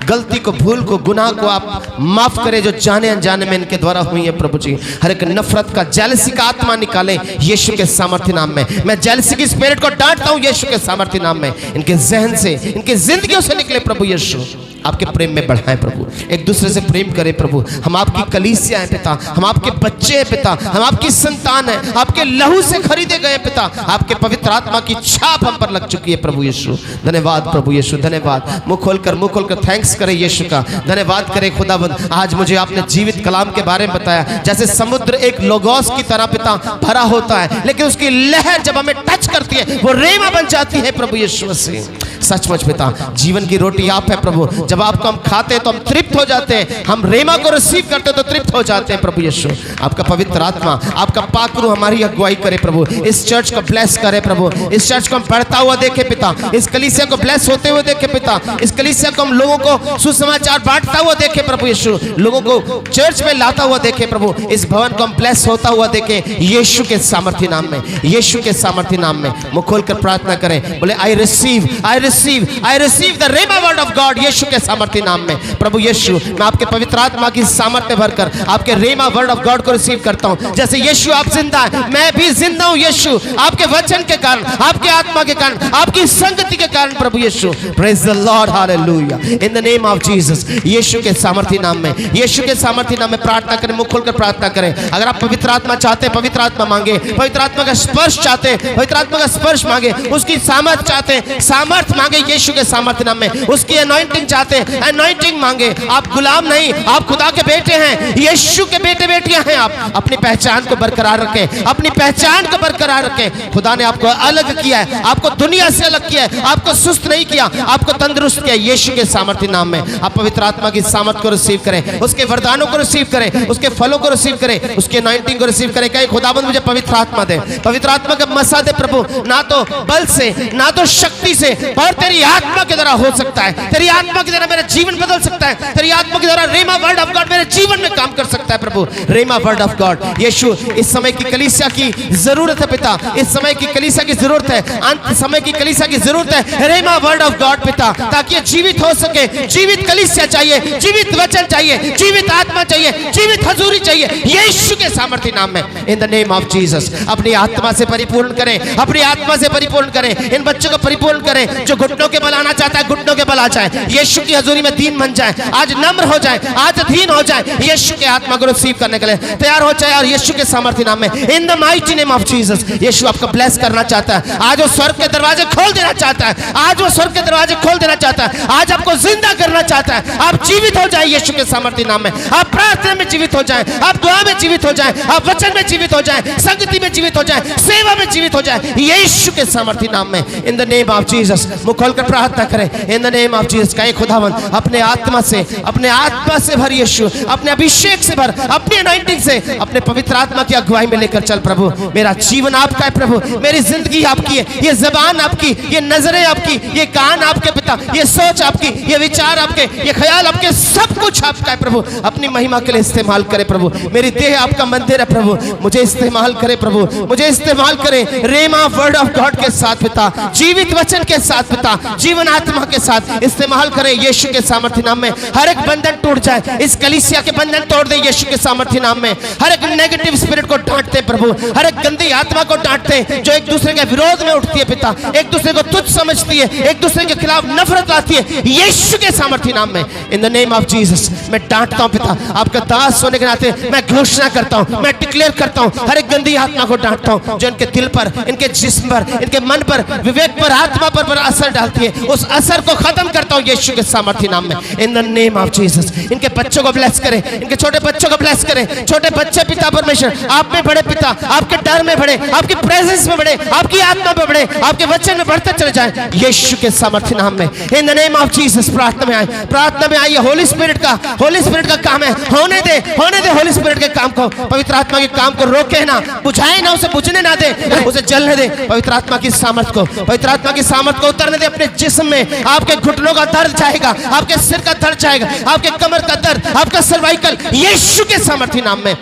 गलती को, भूल को, गुनाह को आप माफ करें जो जाने अनजाने में इनके द्वारा हुई है प्रभु जी। हर एक नफरत का, जेलसी का आत्मा निकालें यीशु के सामर्थ्य नाम में। मैं जेलसी की स्पिरिट को डांटता हूं यीशु के सामर्थ्य नाम में, इनके जहन से, इनके जिंदगियों से निकले प्रभु यीशु। आपके प्रेम में बढ़ाएं प्रभु, एक दूसरे से प्रेम करें प्रभु। हम आपकी कलीसिया हैं पिता, हम आपके बच्चे हैं पिता, हम आपकी संतान हैं, आपके लहू से खरीदे गए पिता, आपके पवित्र आत्मा की छाप हम पर लग चुकी है प्रभु यीशु। धन्यवाद प्रभु यीशु, धन्यवाद। मुंह खोलकर थैंक्स करें यीशु का, धन्यवाद करें खुदाबंद। आज मुझे आपने जीवित कलाम के बारे में बताया, जैसे समुद्र एक लोगोस की तरह पिता भरा होता है, लेकिन उसकी लहर जब हमें टच करती है वो रेमा बन जाती है प्रभु यीशु मसीह। सचमुच पिता, जीवन की रोटी आप है प्रभु, जब आपको हम खाते हैं तो हम तृप्त हो जाते हैं, हम रेमा को रिसीव करते हैं तो तृप्त हो जाते हैं प्रभु यीशु। आपका पवित्र आत्मा, आपका पाकरू हमारी अगुवाई करे प्रभु, इस चर्च को ब्लेस करे प्रभु, इस चर्च को हम बढ़ता हुआ देखे पिता, इस कलीसिया को ब्लेस होते हुए देखे पिता, इस कलीसिया को हम लोगों को सुसमाचार बांटता हुआ देखे प्रभु यीशु, लोगों को चर्च में लाता हुआ देखे प्रभु, इस भवन को हम ब्लेस होता हुआ देखे यीशु के सामर्थ्य नाम में, यीशु के सामर्थ्य नाम में। मुंह खोलकर प्रार्थना करें, बोले I receive, I receive, I receive the rhema word of God Yeshu के सामर्थ्य नाम में। प्रभु यीशु, मैं आपके पवित्र आत्मा की सामर्थ्य भरकर आपके रेमा वर्ड ऑफ गॉड को रिसीव करता हूं। जैसे यीशु आप जिंदा है, मैं भी जिंदा हूं यीशु, आपके वचन के कारण, आपके आत्मा के कारण, आपकी संगति के कारण प्रभु Yeshu. Praise the lord, hallelujah, in the name of Jesus. Yeshu के सामर्थ्य नाम में, यीशु के सामर्थ्य नाम में प्रार्थना करें, मुंह खोलकर प्रार्थना करें। अगर आप पवित्र आत्मा चाहते हैं, पवित्र आत्मा मांगे, पवित्र आत्मा का स्पर्श चाहते हैं, पवित्र आत्मा का स्पर्श मांगे, उसकी सामर्थ चाहते हैं, सामर्थ मांगे यीशु के सामर्थ्य नाम में, उसकी अनॉइंटिंग चाहते हैं, अनॉइंटिंग मांगे। आप गुलाम नहीं, आप खुदा के बेटे हैं, यीशु के बेटे बेटियां हैं। आप अपनी पहचान को बरकरार रखें, अपनी पहचान को बरकरार रखें। खुदा ने आपको अलग किया है, आपको दुनिया से अलग किया है, आपको सुस्त नहीं किया, आपको तंदुरुस्त किया यीशु के सामर्थ्य नाम में। आप पवित्र आत्मा की सामर्थ को रिसीव करें, उसके वरदानों को रिसीव करें, उसके फलों को रिसीव करें, उसके अनॉइंटिंग को रिसीव करें। कहीं खुदाबंद मुझे पवित्र आत्मा दे, पवित्र आत्मा का मसा दे प्रभु, ना तो बल से, ना तो शक्ति से, पर तेरी आत्मा के द्वारा हो सकता है, तेरी आत्मा के द्वारा मेरा जीवन बदल सकता है, तेरी आत्मा के द्वारा रेमा वर्ड ऑफ गॉड मेरे जीवन में काम कर सकता है प्रभु। रेमा वर्ड ऑफ गॉड यीशु, इस समय की कलीसिया की जरूरत है पिता, इस समय की कलीसिया की जरूरत है, अंत समय की कलीसिया की जरूरत है रेमा वर्ड ऑफ गॉड पिता, ताकि ये जीवित हो सके। जीवित कलीसिया चाहिए, जीवित वचन चाहिए, जीवित आत्मा चाहिए, जीवित हजूरी चाहिए यीशु के सामर्थ्य नाम में, in the name of Jesus. अपनी आत्मा से परिपूर्ण करें, अपनी आत्मा से परिपूर्ण करें, इन बच्चों को परिपूर्ण करें। जो घुटनों के बल आना चाहता है, घुटनों के बल आ जाए यीशु की हजूरी में दीन बन जाए, आज नम्र हो जाए, आज अधीन हो जाए, यीशु के आत्मा को रिसीव करने के लिए तैयार हो जाए और यीशु के सामर्थ्य नाम में, in the mighty name of Jesus. Yeshu आपको ब्लेस करना चाहता है, आज वो स्वर्ग के दरवाजे खोल देना चाहता है, आज वो स्वर्ग के दरवाजे खोल देना चाहता है, आज आपको जिंदा करना चाहता है। आप जीवित हो जाए यीशु के सामर्थ्य नाम में, आप प्रार्थना में जीवित हो जाए, आप दुआ में जीवित हो जाए, आप वचन में जीवित हो जाए, संगति में जीवित हो जाए, सेवा में जीवित हो जाए यीशु के सामर्थ्य नाम में, in the name of Jesus. मुंह खोलकर प्रार्थना करें, इन द नेम ऑफ जीसस। कहे खुदावंद अपने आत्मा से भर यीशु, अपने अभिषेक से भर, अपनी अनॉइंटिंग से, अपने पवित्र आत्मा की अगुवाई में लेकर चल प्रभु। मेरा जीवन आपका है प्रभु, मेरी जिंदगी आपकी है, ये जबान आपकी, ये नजरें आपकी, ये कान आपके पिता, ये सोच आपकी, ये विचार आपके, ये ख्याल आपके, सब कुछ आपका है प्रभु। अपनी महिमा के लिए इस्तेमाल करे प्रभु। मेरी देह आपका मंदिर है प्रभु, मुझे इस्तेमाल करे प्रभु, मुझे इस्तेमाल करे रेमा वर्ड ऑफ गॉड के साथ पिता, जीवित वचन के साथ पिता, जीवन आत्मा के साथ इस्तेमाल करे यीशु के सामर्थ्य नाम में। हर एक बंधन टूट जाए, इस कलीसिया के बंधन तोड़ दे यीशु के सामर्थ्य नाम में। हर एक नेगेटिव स्पिरिट को डांटते प्रभु, हर एक गंदी आत्मा को डांटते जो एक दूसरे के विरोध में उठती है पिता, एक दूसरे को तुच्छ समझती है, एक दूसरे के खिलाफ नफरत लाती है यीशु के सामर्थ्य नाम में, in the name of Jesus. मैं डांटता हूं पिता, आपका दास होने के नाते मैं घोषणा करता हूं, मैं डिक्लेयर करता हूं, हर एक गंदी आत्मा को डांटता हूं जो इनके दिल पर, इनके जिस्म पर, इनके मन पर, विवेक पर, आत्मा पर असर डालती है, उस असर को खत्म करता हूं यीशु के सामर्थ्य नाम में, in the name of Jesus. इनके बच्चों को ब्लेस करें, इनके छोटे बच्चों को ब्लेस करें, छोटे बच्चे पिता परमेश्वर आप में बढ़े पिता, आपके डर में बढ़े, आपकी प्रेजेंस में बढ़े, आपकी आत्मा में बढ़े, आपके वचन में बढ़ते चले जाए यीशु के सामर्थ्य नाम में, in the name of Jesus. प्रार्थना में आए, प्रार्थना में आइए। होली स्पिरिट का काम है, होने दे होली स्पिरिट के काम को, पवित्र आत्मा के काम को रोके ना, बुझाए ना, उसे बुझने ना दे, उसे जलने दे। पवित्र आत्मा की सामर्थ को, पवित्र आत्मा की सामर्थ को उतरने दे अपने जिस्म में। आपके घुटनों का दर्द जाएगा, आपके सिर का दर्द जाएगा, आपके कमर का दर्द, आपका सर्वाइकल यीशु के सामर्थ्य नाम में,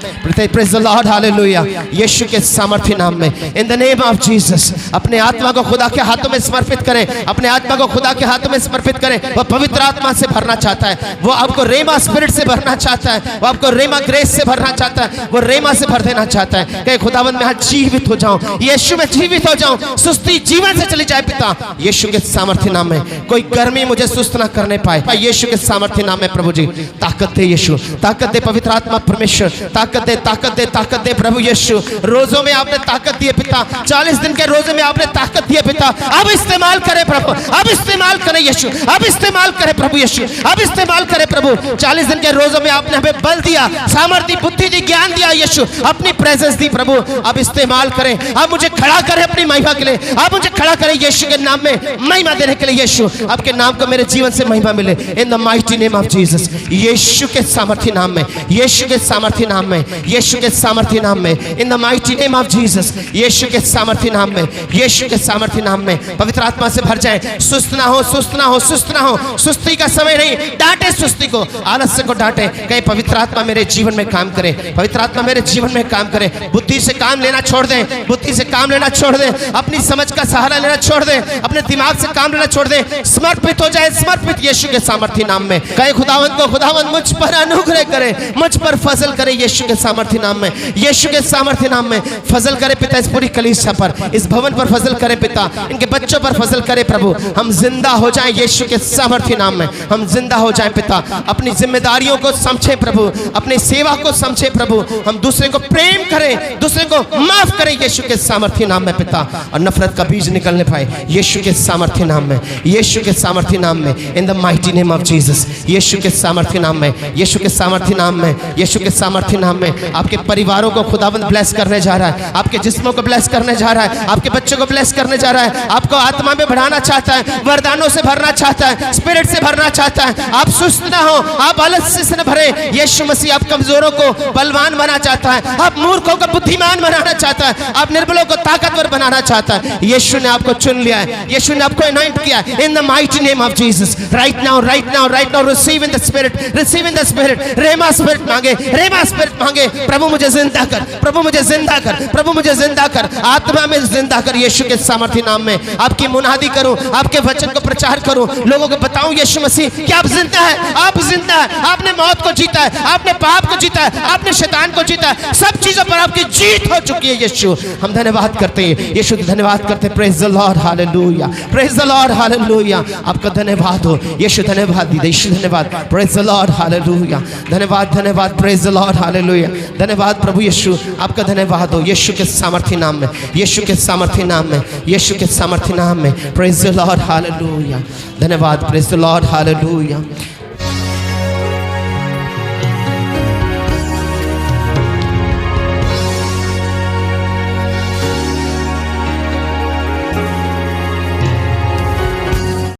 प्रेज द लॉर्ड हालेलुया, यीशु के सामर्थ्य नाम में, in the name of Jesus. अपने आत्मा को खुदा के हाथों में समर्पित करें, अपने आत्मा को खुदा के हाथों में समर्पित करें। वो पवित्र आत्मा से भरना चाहता है, वो आपको रेमा स्पिरिट से भरना चाहता है, वो आपको रेमा ग्रेस से भरना चाहता है, वो रेमा से भर देना चाहता है। कहे खुदावंद मैं आज जीवित हो जाऊं, यीशु में जीवित हो जाऊं, सुस्ती जीवन से चली जाए पिता यीशु के सामर्थ्य नाम में। कोई गर्मी मुझे सुस्त ना करने पाए यीशु के सामर्थ्य नाम में। प्रभु जी ताकत दे यीशु, ताकत दे पवित्र आत्मा परमेश्वर, ताकत दे, ताकत दे, ताकत दे प्रभु यीशु। रोजों में आपने ताकत दी है पिता, 40 दिन के रोजे में आपने ताकत दी है पिता, अब इस्तेमाल करें प्रभु, अब इस्तेमाल करें यीशु, अब इस्तेमाल करें प्रभु यीशु, अब इस्तेमाल करें प्रभु। 40 दिन के रोजों में आपने हमें बल दिया, सामर्थ्य, बुद्धि दी, ज्ञान दिया यीशु, अपनी प्रेजेंस दी प्रभु, अब इस्तेमाल करें। अब मुझे खड़ा करें अपनी महिमा के लिए, अब मुझे खड़ा करें यीशु के नाम में महिमा देने के लिए यीशु, आपके नाम को मेरे जीवन से महिमा मिले in the mighty name of Jesus. Yeshu के सामर्थ्य नाम में, यीशु के सामर्थ्य नाम में, यीशु के सामर्थ्य नाम में, in the mighty name of Jesus. Yeshu के सामर्थ्य नाम में, यीशु के सामर्थ्य नाम में पवित्र आत्मा से भर जाए। सुस्त ना हो, सुस्त ना हो, सुस्त ना हो, सुस्ती का समय नहीं। डांटे सुस्ती को, आलस्य को डांटे। कहे पवित्र आत्मा मेरे जीवन में काम करे, पवित्र आत्मा मेरे जीवन में काम करे। बुद्धि से काम लेना छोड़ दें, बुद्धि से काम लेना छोड़ दें, अपनी समझ का सहारा लेना छोड़ दें, अपने दिमाग से काम लेना छोड़ दें। समर्पित हो जाए, समर्पित यीशु के सामर्थ्य नाम में। कहे खुदावंद को, खुदावंद मुझ पर अनुग्रह करे, मुझ पर फजल करे यीशु के सामर्थ्य नाम में, यीशु के सामर्थ्य नाम में फजल करे पिता। इस पूरी कलीसिया पर, इस भवन पर फजल करे पिता, इनके बच्चों पर फजल करे प्रभु। हम जिंदा हो जाएं यीशु के सामर्थ्य नाम में, हम जिंदा हो जाएं पिता। अपनी जिम्मेदारियों को समझे प्रभु, अपनी सेवा को समझे प्रभु। हम दूसरे को प्रेम करें, दूसरे को माफ करें यीशु के सामर्थ्य नाम में पिता, और नफरत का बीज निकलने पाए यीशु के सामर्थ्य नाम में, यीशु के सामर्थ्य नाम में, in the mighty name of Jesus. Yeshu के सामर्थ्य नाम में, यीशु के सामर्थ्य नाम में, यीशु के सामर्थ्य नाम में आपके परिवारों को खुदावंद ब्लेस करने जा रहा है, आपके जिस्मों को ब्लेस करने जा रहा है, आपके बच्चों को ब्लेस करने जा रहा है। आपको आत्मा में बढ़ाना चाहता है, वरदानों से भरना चाहता है, स्पिरिट से भरना चाहता है। आप सुस्त ना हो, आप आलस्य से न भरे। यीशु मसीह आप कमजोरों को बलवान बना चाहता है, आप मूर्खों को बुद्धिमान बनाना चाहता है, आप निर्बलों को ताकतवर बनाना चाहता है। यीशु ने आपको चुन लिया है, यीशु ने आपको अनॉइंट किया है in the mighty name of Jesus. Right now, right now, right now receive in the spirit, receive in the spirit. Rhema spirit मांगे, रेमा स्पिरिट मांगे। प्रभु मुझे जिंदा कर, प्रभु मुझे जिंदा कर, प्रभु मुझे जिंदा कर, आत्मा में जिंदा कर यीशु के सामर्थ्य नाम में। आपकी मुनादी करूं, आपके वचन को प्रचार करूं, लोगों को बताऊं यीशु मसीह कि आप जिंदा है, आप जिंदा है। आपने मौत को जीता है, आपने पाप को जीता है, आपने शैतान को जीता है, सब चीजों पर आपकी जीत हो चुकी है यीशु। हम धन्यवाद करते हैं यीशु, धन्यवाद करते हैं। Praise the lord hallelujah, praise the lord hallelujah. आपका धन्यवाद हो यीशु धन्यवाद दीदी, यीशु धन्यवाद, प्रेज द लॉर्ड, हालेलुया, धन्यवाद धन्यवाद, प्रेज द लॉर्ड, हालेलुया, धन्यवाद प्रभु यीशु, आपका धन्यवाद हो यीशु के सामर्थ्य नाम में, यीशु के सामर्थ्य नाम में, यीशु के सामर्थ्य नाम में, प्रेज द लॉर्ड, हालेलुया, धन्यवाद, प्रेज द लॉर्ड, हालेलुया।